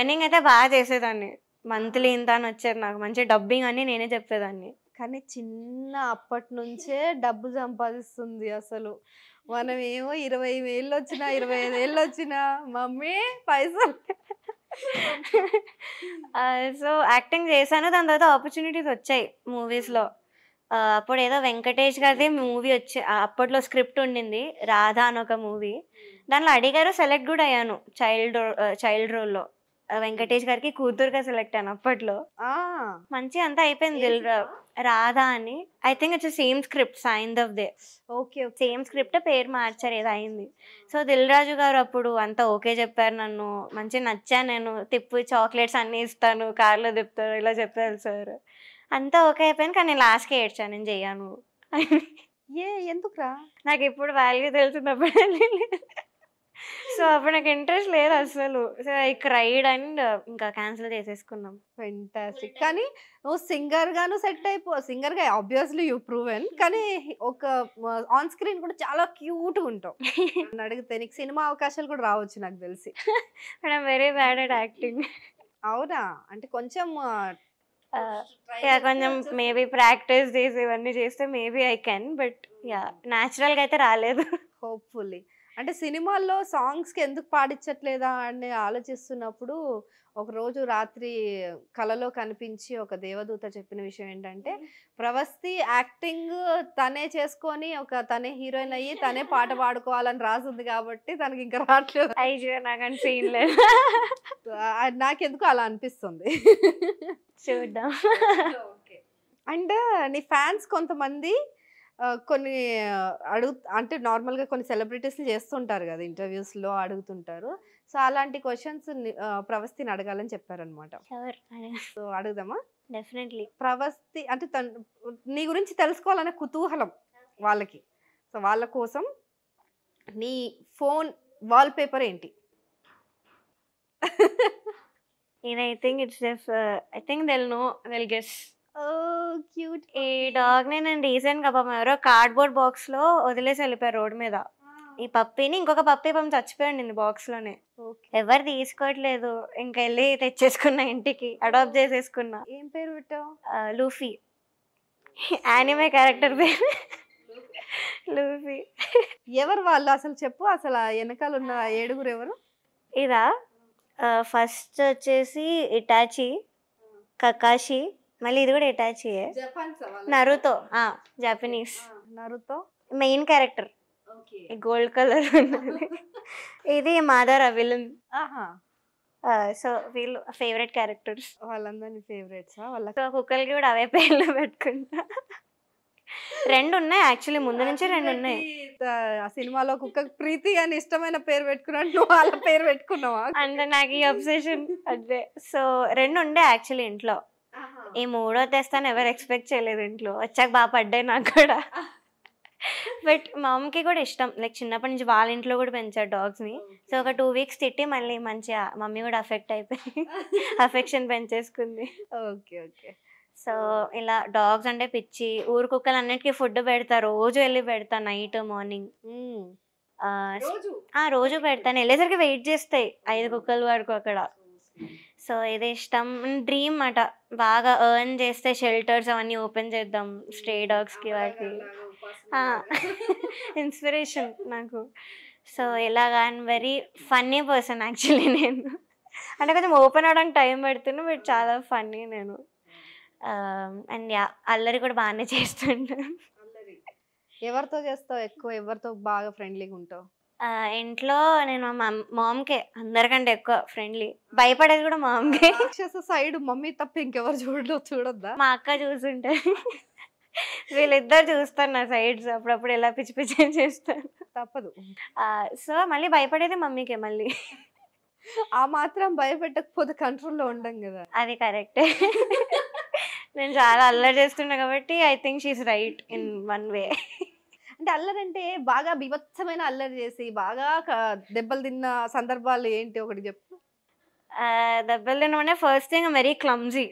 ఎర్నింగ్ అయితే బాగా చేసేదాన్ని, మంత్లీ ఇంత అని వచ్చేది నాకు, మంచి డబ్బింగ్ అని నేనే చెప్పేదాన్ని. కానీ చిన్న అప్పటి నుంచే డబ్బు సంపాదిస్తుంది అసలు. మనం ఏమో 20,000 వచ్చినా 25,000 వచ్చినా మమ్మీ పైసలు. సో యాక్టింగ్ చేశాను, దాని తర్వాత ఆపర్చునిటీస్ వచ్చాయి మూవీస్లో. అప్పుడు ఏదో వెంకటేష్ గారిది మూవీ అప్పట్లో స్క్రిప్ట్ ఉండింది, రాధా అని ఒక మూవీ. దాంట్లో అడిగారు, సెలెక్ట్ కూడా అయ్యాను చైల్డ్ రోల్లో. వెంకటేష్ గారికి కూతురుగా సెలెక్ట్ అయ్యాను అప్పట్లో. మంచి అంతా అయిపోయింది. రాధా అని, I think it's same script, sign off they. Okay, same script, పేరు మార్చారు, ఏదో అయింది. సో దిల్ రాజు గారు అప్పుడు అంతా ఓకే చెప్పారు, నన్ను మంచిగా నచ్చాను, నేను తిప్పు చాక్లెట్స్ అన్నీ ఇస్తాను, కార్లో తిప్పుతారు, ఇలా చెప్పారు సార్. అంతా ఓకే అయిపోయింది, కానీ నేను లాస్ట్కి ఏడ్చాను, నేను చెయ్యాను. ఎందుకురా? నాకు ఇప్పుడు వాల్యూ తెలిసినప్పుడు. సో అప్పుడు నాకు ఇంట్రెస్ట్ లేదు అసలు. సో ఐ క్రైడ్ అండ్ ఇంకా క్యాన్సిల్ చేసేసుకున్నాం. ఫెంటాస్టిక్. కానీ నువ్వు సింగర్ గాను సెట్ సింగర్ గా ఆబ్వియస్లీ యూ ప్రూవెన్, కానీ ఒక ఆన్ స్క్రీన్ కూడా చాలా క్యూట్ ఉంటావు. అడిగితే నీకు సినిమా అవకాశాలు కూడా రావచ్చు నాకు తెలిసి. I'm very bad at acting. అవునా? అంటే కొంచెం కొంచెం మేబీ ప్రాక్టీస్ చేసి ఇవన్నీ చేస్తే మేబీ ఐ కెన్, బట్ న్యాచురల్గా అయితే రాలేదు. హోప్ఫుల్లీ. అంటే సినిమాల్లో సాంగ్స్కి ఎందుకు పాడించట్లేదా అని ఆలోచిస్తున్నప్పుడు ఒకరోజు రాత్రి కలలో కనిపించి ఒక దేవదూత చెప్పిన విషయం ఏంటంటే, ప్రవస్తి యాక్టింగ్ తనే చేసుకొని తనే హీరోయిన్ అయ్యి తనే పాట పాడుకోవాలని రాసింది కాబట్టి తనకి ఇంకా రావట్లేదు. అయ్యో నాకు సీన్ లేదు. నాకెందుకు అలా అనిపిస్తుంది. చూద్దాం. అండ్ నీ ఫ్యాన్స్ కొంతమంది కొన్ని అంటే నార్మల్గా కొన్ని సెలబ్రిటీస్ని చేస్తుంటారు కదా, ఇంటర్వ్యూస్లో అడుగుతుంటారు. సో అలాంటి క్వశ్చన్స్ ప్రవస్తిని అడగాలని చెప్పారనమాట. సో అడుగుదామా? డెఫినెట్లీ. ప్రవస్తి అంటే నీ గురించి తెలుసుకోవాలనే కుతూహలం వాళ్ళకి. సో వాళ్ళ కోసం నీ ఫోన్ వాల్ పేపర్ ఏంటి? I think they'll know, they'll guess. Cute. ఈ డాగ్ ని నేను రీసెంట్ గా పాపం ఎవరో కార్డ్బోర్డ్ బాక్స్ లో వదిలేసి వెళ్ళిపోయారు రోడ్ మీద. ఈ పప్పిని ఇంకొక పప్పి పాపం చచ్చిపోయింది బాక్స్ లోనే. ఎవరు తీసుకోవట్లేదు, ఇంకా వెళ్ళి తెచ్చేసుకున్నా ఇంటికి, అడాప్ట్ చేసేసుకున్నా. ఏం పేరు పెట్టావు? లూఫీ, యానిమే క్యారెక్టర్ పేరు లూఫీ. ఎవరు వాళ్ళు అసలు చెప్పు, అసలు వెనకాల ఉన్న 7 ఎవరు? ఇదా ఫస్ట్ వచ్చేసి ఇటాచి, కకాషి, మళ్ళీ ఇది కూడా ఇటాచియే. Naruto, Japanese. Naruto main character gold colour ఉన్నది. ఇది మాదర్ విలన్. సో వీళ్ళు ఫేవరెట్ క్యారెక్టర్స్. వాళ్ళందరినీ ఫేవరెట్స్. వాళ్ళ కుక్కలకి కూడా అవే పేర్లు పెట్టుకుంటా. 2 ఉన్నాయి యాక్చువల్లీ, ముందు నుంచి 2 ఉన్నాయి. ఆ సినిమాలో కుక్క ప్రీతి అని ఇష్టమైన పేరు పెట్టుకున్నాడు, నువ్వు వాళ్ళ పేరు పెట్టుకున్నావా? అంటే నాకు ఈ అబ్సెషన్ అదే. సో 2 ఉండే యాక్చువల్లీ ఇంట్లో. ఈ 3వ తెస్తాను ఎవరు ఎక్స్పెక్ట్ చేయలేదు ఇంట్లో. వచ్చాక బాగా పడ్డాయి నాకు కూడా. బట్ మా మమ్మీకి కూడా ఇష్టం, లైక్ చిన్నప్పటి నుంచి వాళ్ళ ఇంట్లో కూడా పెంచారు డాగ్స్ ని. సో ఒక 2 వీక్స్ తిట్టి మళ్ళీ మంచిగా మమ్మీ కూడా అఫెక్ట్ అయిపోయి అఫెక్షన్ పెంచేసుకుంది. Okay okay. సో ఇలా డాగ్స్ అంటే పిచ్చి. ఊరు కుక్కలు అన్నిటికీ ఫుడ్ పెడతా, రోజు వెళ్ళి పెడతా, నైట్ మార్నింగ్ రోజు పెడతాను. వెళ్ళేసరికి వెయిట్ చేస్తాయి 5 కుక్కల వరకు అక్కడ. సో ఇది ఇష్టం, డ్రీమ్ అట. బాగా ఎర్న్ చేస్తే షెల్టర్స్ అవన్నీ ఓపెన్ చేద్దాం స్ట్రే డాగ్స్ కి, వాటికి ఇన్స్పిరేషన్ నాకు. సో ఇలాగా I'm very funny person actually నేను. అంటే కొంచెం ఓపెన్ అవడానికి టైం పెడుతున్నా, బట్ చాలా ఫన్నీ నేను. అండ్ అల్లరి కూడా బాగానే చేస్తుంటాను. ఎవరితో చేస్తావు ఎక్కువ? ఎవరితో బాగా ఫ్రెండ్లీగా ఉంటావు? ఇంట్లో నేను మా మామ్కే అందరికంటే ఎక్కువ ఫ్రెండ్లీ. భయపడేది కూడా మామ్కే. సైడ్ మమ్మీ తప్ప ఇంకెవరు చూడొద్దా? మా అక్క చూస్తుంటే వీళ్ళిద్దరు చూస్తారు నా సైడ్స్, అప్పుడప్పుడు ఎలా పిచ్చి పిచ్చి చేస్తారు. తప్పదు. సో మళ్ళీ భయపడేది మమ్మీకే. మళ్ళీ ఆ మాత్రం భయపెట్టకపోతే కంట్రోల్లో ఉండం కదా. అది కరెక్టే. నేను చాలా అల్లరి చేస్తున్నా కాబట్టి I think she's right in one way. అంటే అల్లరి అంటే బాగా బీభత్సమైన అల్లరి చేసి బాగా దెబ్బలు తిన్న సందర్భాలు ఏంటి ఒకటి చెప్పు. దెబ్బలు తినమంటే ఫస్ట్ థింగ్ వెరీ క్లమ్జీ.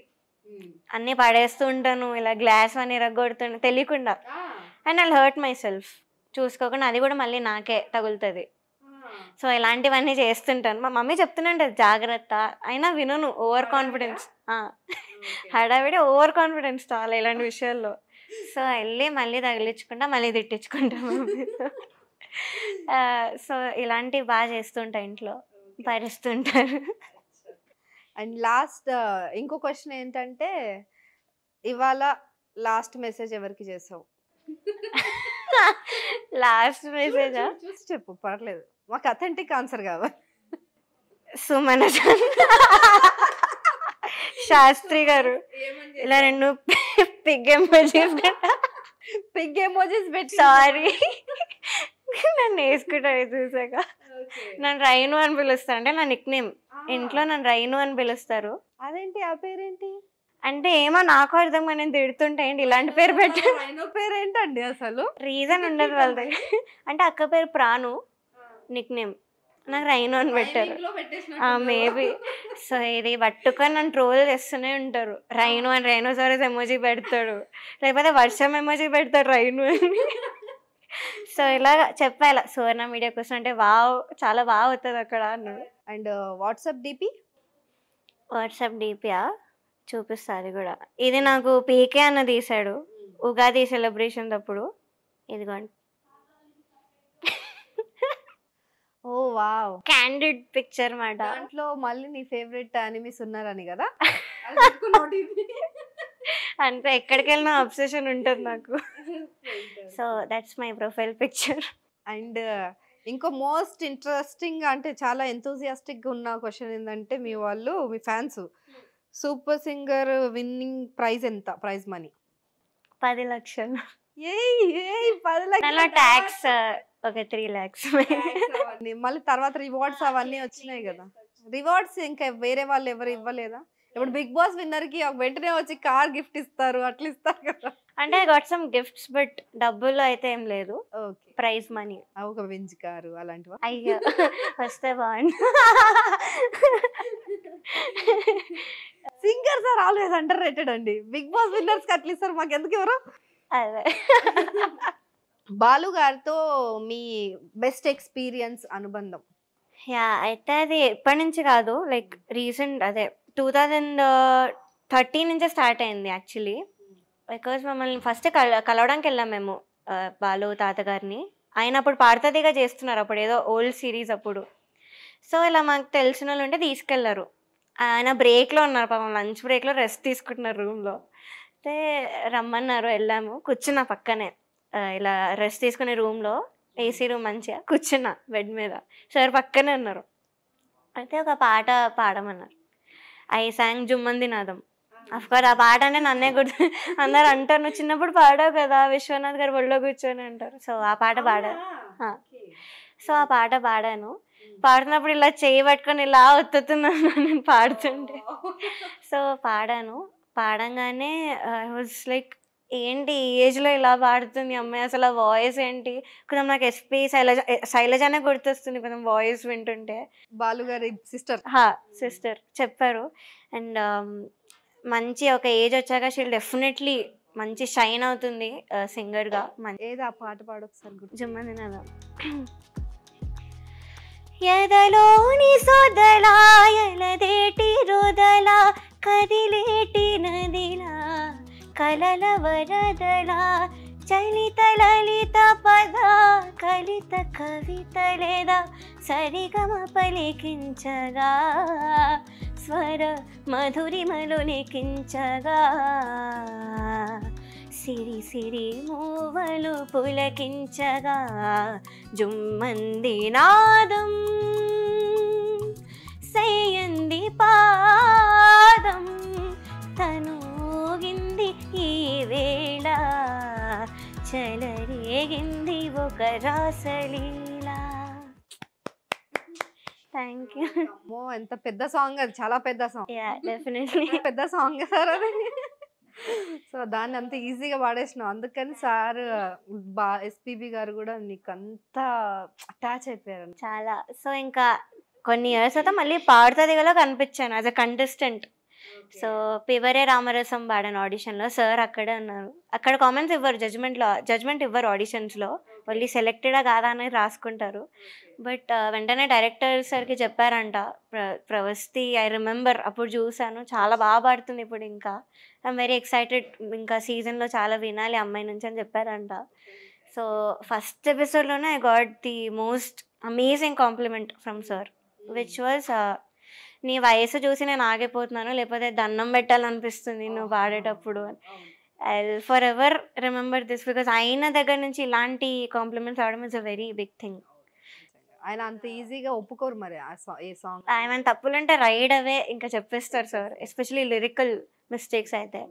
అన్ని పడేస్తూ ఉంటాను, ఇలా గ్లాస్ అని ఇరగొడుతుంటాను తెలియకుండా. And I'll hurt my self చూసుకోకుండా, అది కూడా మళ్ళీ నాకే తగులుతుంది. సో ఇలాంటివన్నీ చేస్తుంటాను. మా మమ్మీ చెప్తుంటే జాగ్రత్త, అయినా వినను. ఓవర్ కాన్ఫిడెన్స్, హడావిడి ఓవర్ కాన్ఫిడెన్స్ చాలా ఇలాంటి విషయాల్లో. సో వెళ్ళి మళ్ళీ తగిలించుకుంటా, మళ్ళీ తిట్టించుకుంటాము. సో ఇలాంటివి బాగా చేస్తుంటా, ఇంట్లో భరిస్తుంటారు. అండ్ లాస్ట్ ఇంకో క్వశ్చన్ ఏంటంటే, ఇవాళ లాస్ట్ మెసేజ్ ఎవరికి చేసావు? లాస్ట్ మెసేజా? చెప్పు, పర్లేదు, మాకు అథెంటిక్ ఆన్సర్ కావాలి. సుమన శాస్త్రి గారు ఇలా 2 పిగ్ ఎమోజీస్ పెట్టి, సారీ నన్ను వేసుకుంటారు చూసాక. నన్ను రైను అని పిలుస్తారు, అంటే నా నిక్ నేమ్. ఇంట్లో నన్ను రైను అని పిలుస్తారు. అదేంటి ఆ పేరేంటి? అంటే ఏమో నాకు అర్థం, నేను తిడుతుంటే ఏంటి ఇలాంటి పేరు పెట్టారు. పేరేంటండి అసలు? రీజన్ ఉండదు వాళ్ళ దగ్గర. అంటే అక్క పేరు ప్రాణు, నిక్ నేమ్, నాకు రైను అని పెట్టారు మేబీ. సో ఇది పట్టుకొని నన్ను ట్రోల్ చేస్తూనే ఉంటారు. రైను అని రైనోసారస్ ఎమోజీ పెడతాడు, లేకపోతే వర్షం ఎమోజీ పెడతాడు రైను అని. సో ఇలాగ చెప్పాల సువర్ణ మీడియా కోసం, అంటే వావ్ చాలా బాగా అవుతుంది అక్కడ అన్నాడు. And WhatsApp DP? వాట్సాప్ డిపియా చూపిస్తా, అది కూడా. ఇది నాకు పీకే అన్న తీసాడు ఉగాది సెలబ్రేషన్ అప్పుడు. ఇదిగోండి. ఓ వావ్, క్యాండిడ్ పిక్చర్ మాట. దాంట్లో మళ్ళీ నీ ఫేవరెట్ అనిమీస్ ఉన్నారని కదా? అంటే ఎక్కడికి వెళ్ళినా అబ్సెషన్ ఉంటుంది నాకు. So that's my profile picture. And ఇంకో మోస్ట్ ఇంట్రెస్టింగ్, అంటే చాలా ఎంతూజియాస్టిక్ ఉన్న క్వశ్చన్ ఏంటంటే, మీ fans super singer winning prize ఎంత? ప్రైజ్ మనీ 10 లక్షలు. 10 లక్షల ట్యాక్స్ ఒక 3 lakhs. మళ్ళీ తర్వాత రివార్డ్స్ అవన్నీ వచ్చినాయి కదా. రివార్డ్స్ ఇంకా వేరే వాళ్ళు ఎవరు ఇవ్వలేదా? ఇప్పుడు బిగ్ బాస్ విన్నర్ కి వెంటనే వచ్చి కార్ గిఫ్ట్ ఇస్తారు, అట్లా ఇస్తారు కదా. అంటే I got some gifts, but డబ్బుల్లో అయితే ఏం లేదు. Okay, prize money. ఒక బెంజ్ కారు అలాంటివా? అయ్యో వస్తే బాగుంది. Singers are always underrated అండి. బిగ్ బాస్ విన్నర్స్ కి అట్లా ఇస్తారు, మాకు ఎందుకు ఎవరు? అదే. బాలు గారితో మీ బెస్ట్ ఎక్స్పీరియన్స్ అనుబంధం? యా అయితే అది ఎప్పటి నుంచి కాదు, లైక్ రీసెంట్ అదే 2013 నుంచే స్టార్ట్ అయింది యాక్చువల్లీ. బికాజ్ మమ్మల్ని ఫస్ట్ కలవడానికి వెళ్ళాం మేము బాలు తాతగారిని. ఆయన అప్పుడు పాడుతుందిగా చేస్తున్నారు, అప్పుడు ఏదో ఓల్డ్ సిరీస్ అప్పుడు. సో ఇలా మాకు తెలిసిన వాళ్ళు ఉంటే తీసుకెళ్లారు. ఆయన బ్రేక్లో ఉన్నారు పాపం, లంచ్ బ్రేక్లో రెస్ట్ తీసుకుంటున్నారు రూమ్లో. అయితే రమ్మన్నారు, వెళ్ళాము. కూర్చున్నా పక్కనే ఇలా రెస్ట్ తీసుకునే రూమ్లో, ఏసీ రూమ్ మంచిగా కూర్చున్నా బెడ్ మీద. సార్ పక్కనే ఉన్నారు. అయితే ఒక పాట పాడమన్నారు. I song జుమ్మంది Naadam. అఫ్కోర్స్ ఆ పాట అంటే నన్నే గుర్తు అందరు అంటారు, నువ్వు చిన్నప్పుడు పాడావు కదా విశ్వనాథ్ గారు ఒళ్ళో కూర్చొని అంటారు. సో ఆ పాట పాడాను. పాడుతున్నప్పుడు ఇలా చేయి పట్టుకొని ఇలా ఒత్తుతున్నాను నేను పాడుతుంటే. సో పాడాను. పాడంగానే ఐ వాజ్ లైక్, ఏంటి ఈ ఏజ్లో ఇలా పాడుతుంది అమ్మాయి, అసలు ఆ వాయిస్ ఏంటి. కొంచెం నాకు ఎస్పీ శైలజానే గుర్తొస్తుంది కొంచెం వాయిస్ వింటుంటే. బాలు గారి సిస్టర్ చెప్పారు. అండ్ మంచి ఒక ఏజ్ వచ్చాక షీల్ డెఫినెట్లీ మంచి షైన్ అవుతుంది సింగర్గా. ఏదో ఆ పాట పాడొకసారి. జుమ్మది నాదం. ఎదలోని సోదలా ఎలదేటి రోదలా కదిలేటి నదిలా కలల వరదలా చలిత లలిత పద కలిత కవిత లేదా సరిగమ పలికించగా స్వర మధురిమలు లిఖించగా సిరి సిరి మూవలు పులకించగా జుమ్మంది నాదం సేయంది పాదం తనూగింది ఈ వేళ చెలరేగింది ఒక రాసలీలా. Thank you. అమ్మో ఎంత పెద్ద సాంగ్ అది, చాలా పెద్ద సాంగ్. యా డెఫినెట్లీ పెద్ద సాంగ్ సార్ అది. సో దాన్ని అంత ఈజీగా పాడేసినావు, అందుకని సార్ ఎస్పీబీ గారు కూడా నీకు అంత అటాచ్ అయిపోయారు చాలా. సో ఇంకా కొన్ని ఇయర్స్ అయితే మళ్ళీ పాడుతుంది కదా కనిపించాను యాజ్ అ కంటెస్టెంట్. సో పివరే రామరసం పాడాను ఆడిషన్లో. సార్ అక్కడే ఉన్నారు. అక్కడ కామెంట్స్ ఇవ్వరు, జడ్జ్మెంట్ ఇవ్వరు ఆడిషన్స్లో, మళ్ళీ సెలెక్టెడా కాదా అనేది రాసుకుంటారు. బట్ వెంటనే డైరెక్టర్ సార్కి చెప్పారంట, ప్రవస్తి ఐ రిమెంబర్, అప్పుడు చూశాను చాలా బాగా పాడుతుంది ఇప్పుడు, ఇంకా ఐఎమ్ వెరీ ఎక్సైటెడ్, ఇంకా సీజన్లో చాలా వినాలి అమ్మాయి నుంచి అని చెప్పారంట. సో ఫస్ట్ ఎపిసోడ్లోనే I got the most amazing compliment from sir, which was నీ వయసు చూసి నేను ఆగిపోతున్నాను, లేకపోతే దండం పెట్టాలనిపిస్తుంది నువ్వు పాడేటప్పుడు. I will forever remember this, because ఆయన దగ్గర నుంచి ఇలాంటి కాంప్లిమెంట్స్ రావడం is a very big thing. ఆయన అంత ఈజీగా ఒప్పుకోరు మరి ఏ సాంగ్. ఆయన తప్పులుంటే రైడ్ అవే ఇంకా చెప్పేస్తారు సార్, ఎస్పెషలీ లిరికల్ మిస్టేక్స్ అయితే.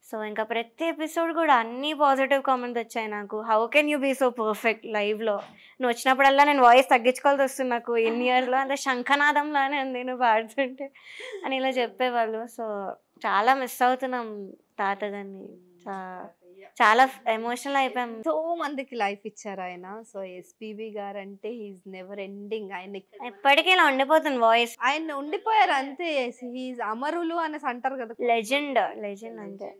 సో ఇంకా ప్రతి ఎపిసోడ్ కూడా అన్ని పాజిటివ్ కామెంట్స్ వచ్చాయి నాకు. How can you be so perfect లైవ్లో, నువ్వు వచ్చినప్పుడల్లా నేను వాయిస్ తగ్గించుకోవాల్సి వస్తుంది నాకు ఇన్ ఇయర్లో, అంటే శంఖనాదంలానే ఉంది నువ్వు పాడుతుంటే అని ఇలా చెప్పేవాళ్ళు. సో చాలా మిస్ అవుతున్నాం తాతగారిని, చాలా ఎమోషనల్ అయిపోయాం. సో మందికి లైఫ్ ఇచ్చారు ఆయన. సో ఎస్పీబీ గారు అంటే హీఈస్ నెవర్ ఎండింగ్, ఆయన ఎప్పటికీ ఇలా ఉండిపోతుంది వాయిస్. ఆయన ఉండిపోయారు అంతే, హీఈస్ అమరులు అనేసి అంటారు కదా, లెజెండ్ అంతే,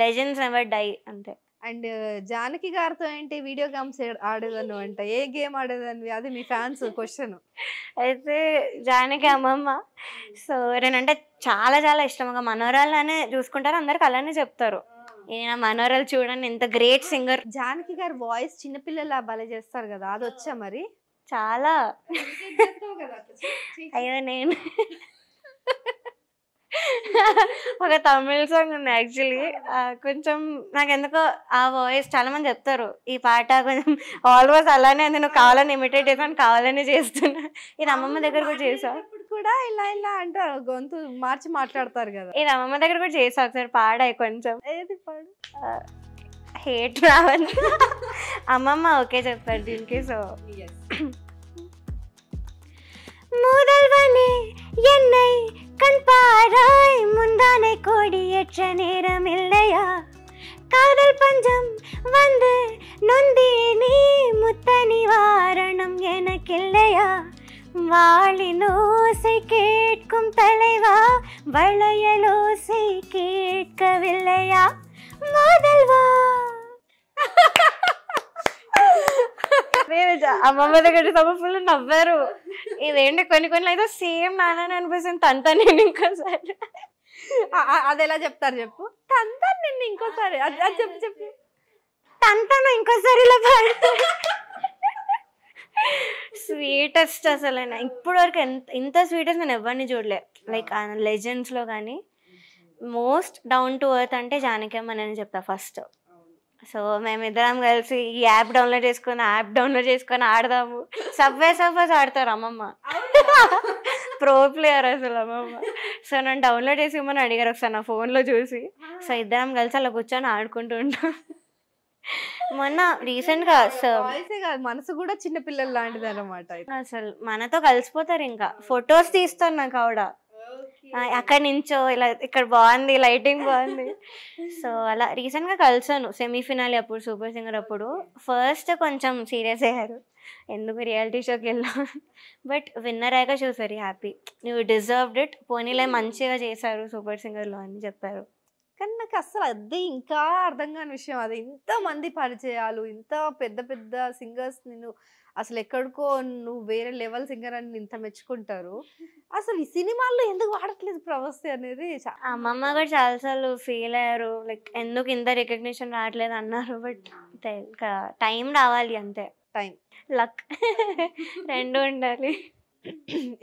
లెజెండ్స్ నెవర్ డై అంతే. అండ్ జానకి గారితో ఏంటి వీడియో గేమ్స్ ఆడేదాను అంట, ఏ గేమ్ ఆడేదాన్ని, అది మీ ఫ్యాన్స్ క్వశ్చన్. అయితే జానకి అమ్మమ్మ, సో నేనంటే చాలా చాలా ఇష్టం, ఒక మనోరాల్లానే చూసుకుంటారు, అందరికి అలానే చెప్తారు. ఈయన మనోరాలు చూడండి ఎంత గ్రేట్ సింగర్. జానకి గారు వాయిస్ చిన్నపిల్లలా భలే చేస్తారు కదా, అది వచ్చా మరి? చాలా. అయ్యో నేను ఒక తమిళ సాంగ్ ఉంది యాక్చువల్లీ, కొంచెం నాకు ఎందుకో ఆ వాయిస్ చాలా మంది చెప్తారు ఈ పాట కొంచెం ఆల్మోస్ట్ అలానే ఉంది, నువ్వు కావాలని ఇమిటేట్ చేసాను, కావాలని చేస్తున్నా. ఇది అమ్మమ్మ దగ్గర కూడా చేసా కూడా, ఇలా ఇలా అంటారు గొంతు మార్చి మాట్లాడతారు కదా, ఇది అమ్మమ్మ దగ్గర కూడా చేసా ఒకసారి పాడాయి కొంచెం. ఏది పాడు? హేట్ రావాలి. అమ్మమ్మ ఓకే చెప్పారు దీనికి. సో முதல்வனே என்னை கண் பாராய் முந்தானை கோடியேற்ற நேரம் இல்லையா, காதல் பஞ்சம் வந்து நொந்தி நீ முத்த நிவாரணம் எனக்கில்லையா, வாளினோசை கேட்கும் தலைவா வளையலோசை கேட்கவில்லையா முதல்வா. అమ్మమ్మ దగ్గర సభ ఫుల్ నవ్వారు. ఇదేంటి కొన్ని అయితే సేమ్ నాన్న అనిపిస్తుంది. తంతా నేను ఇంకోసారి అది ఎలా చెప్తారు చెప్పు. తంతా నిన్ను ఇంకోసారి అది చెప్పు తంతాను ఇంకోసారి ఇలా పాడతారు. స్వీటెస్ట్ అసలు ఇప్పుడు వరకు ఇంత స్వీటెస్ట్ నేను ఎవరిని చూడలే. లైక్ లెజెండ్స్లో కానీ మోస్ట్ డౌన్ టు ఎర్త్ అంటే జానకమ్మ అని చెప్తా ఫస్ట్. సో మేమిద్దరం కలిసి ఈ యాప్ డౌన్లోడ్ చేసుకొని ఆడదాము. సబ్వేస్ ఆడతారు అమ్మమ్మ. ప్రో ప్లేయర్ అసలు అమ్మమ్మ. సో నన్ను డౌన్లోడ్ చేసి ఇమ్మని అడిగారు ఒకసారి నా ఫోన్లో చూసి. సో ఇద్దరం కలిసి అలా కూర్చొని ఆడుకుంటూ ఉంటాం. మొన్న రీసెంట్గా మనసు కూడా చిన్న పిల్లలు లాంటిది అనమాట. అసలు మనతో కలిసిపోతారు. ఇంకా ఫొటోస్ తీస్తాను నాకు ఆవిడ అక్కడి నుంచో ఇలా ఇక్కడ బాగుంది లైటింగ్ బాగుంది. సో అలా రీసెంట్గా కలిసాను సెమీఫినాలి అప్పుడు సూపర్ సింగర్ అప్పుడు. ఫస్ట్ కొంచెం సీరియస్ అయ్యారు ఎందుకు రియాలిటీ షోకి వెళ్ళాం. బట్ విన్నర్ అయ్యాక షో వెరీ హ్యాపీ. నువ్వు డిజర్వ్డ్ ఇట్, పోనీలే మంచిగా చేశారు సూపర్ సింగర్లో అని చెప్పారు. కానీ నాకు అసలు అది ఇంకా అర్థం కాని విషయం. అది ఇంతమంది పరిచయాలు, ఇంత పెద్ద పెద్ద సింగర్స్ నేను అసలు ఎక్కడికో నువ్వు వేరే లెవెల్ సింగర్ అని ఇంత మెచ్చుకుంటారు. అసలు ఈ సినిమాల్లో ఎందుకు వాడట్లేదు ప్రవస్తి అనేది. అమ్మమ్మ కూడా చాలాసార్లు ఫీల్ అయ్యారు. లైక్ ఎందుకు ఇంత రికగ్నిషన్ రావట్లేదు అన్నారు. బట్ టైం రావాలి అంతే. టైం లక్ రెండు ఉండాలి.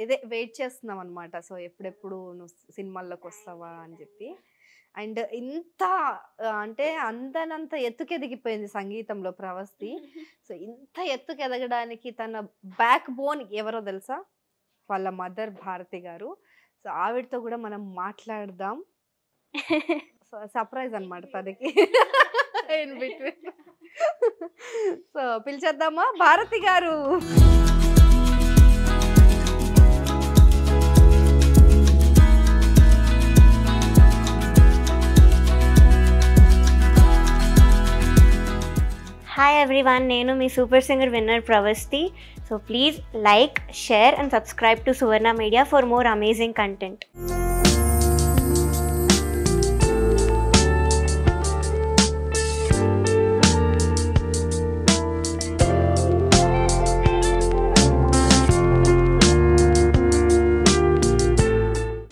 ఇదే వెయిట్ చేస్తున్నాం అనమాట. సో ఎప్పుడెప్పుడు నువ్వు సినిమాల్లోకి వస్తావా అని చెప్పి. అండ్ ఇంత అంటే అందనంత ఎత్తుకెదిగిపోయింది సంగీతంలో ప్రవస్తి. సో ఇంత ఎత్తుకెదగడానికి తన బ్యాక్ బోన్ ఎవరో తెలుసా? వాళ్ళ మదర్ భారతి గారు. సో ఆవిడతో కూడా మనం మాట్లాడదాం. సో సర్ప్రైజ్ అనమాట తనకి ఇన్ బిట్వీన్. సో పిలిచేద్దామా భారతి గారు. హాయ్ ఎవ్రీవన్, నేను మీ super singer winner Pravasthi. So please like, share and subscribe to Suvarna media for more amazing content.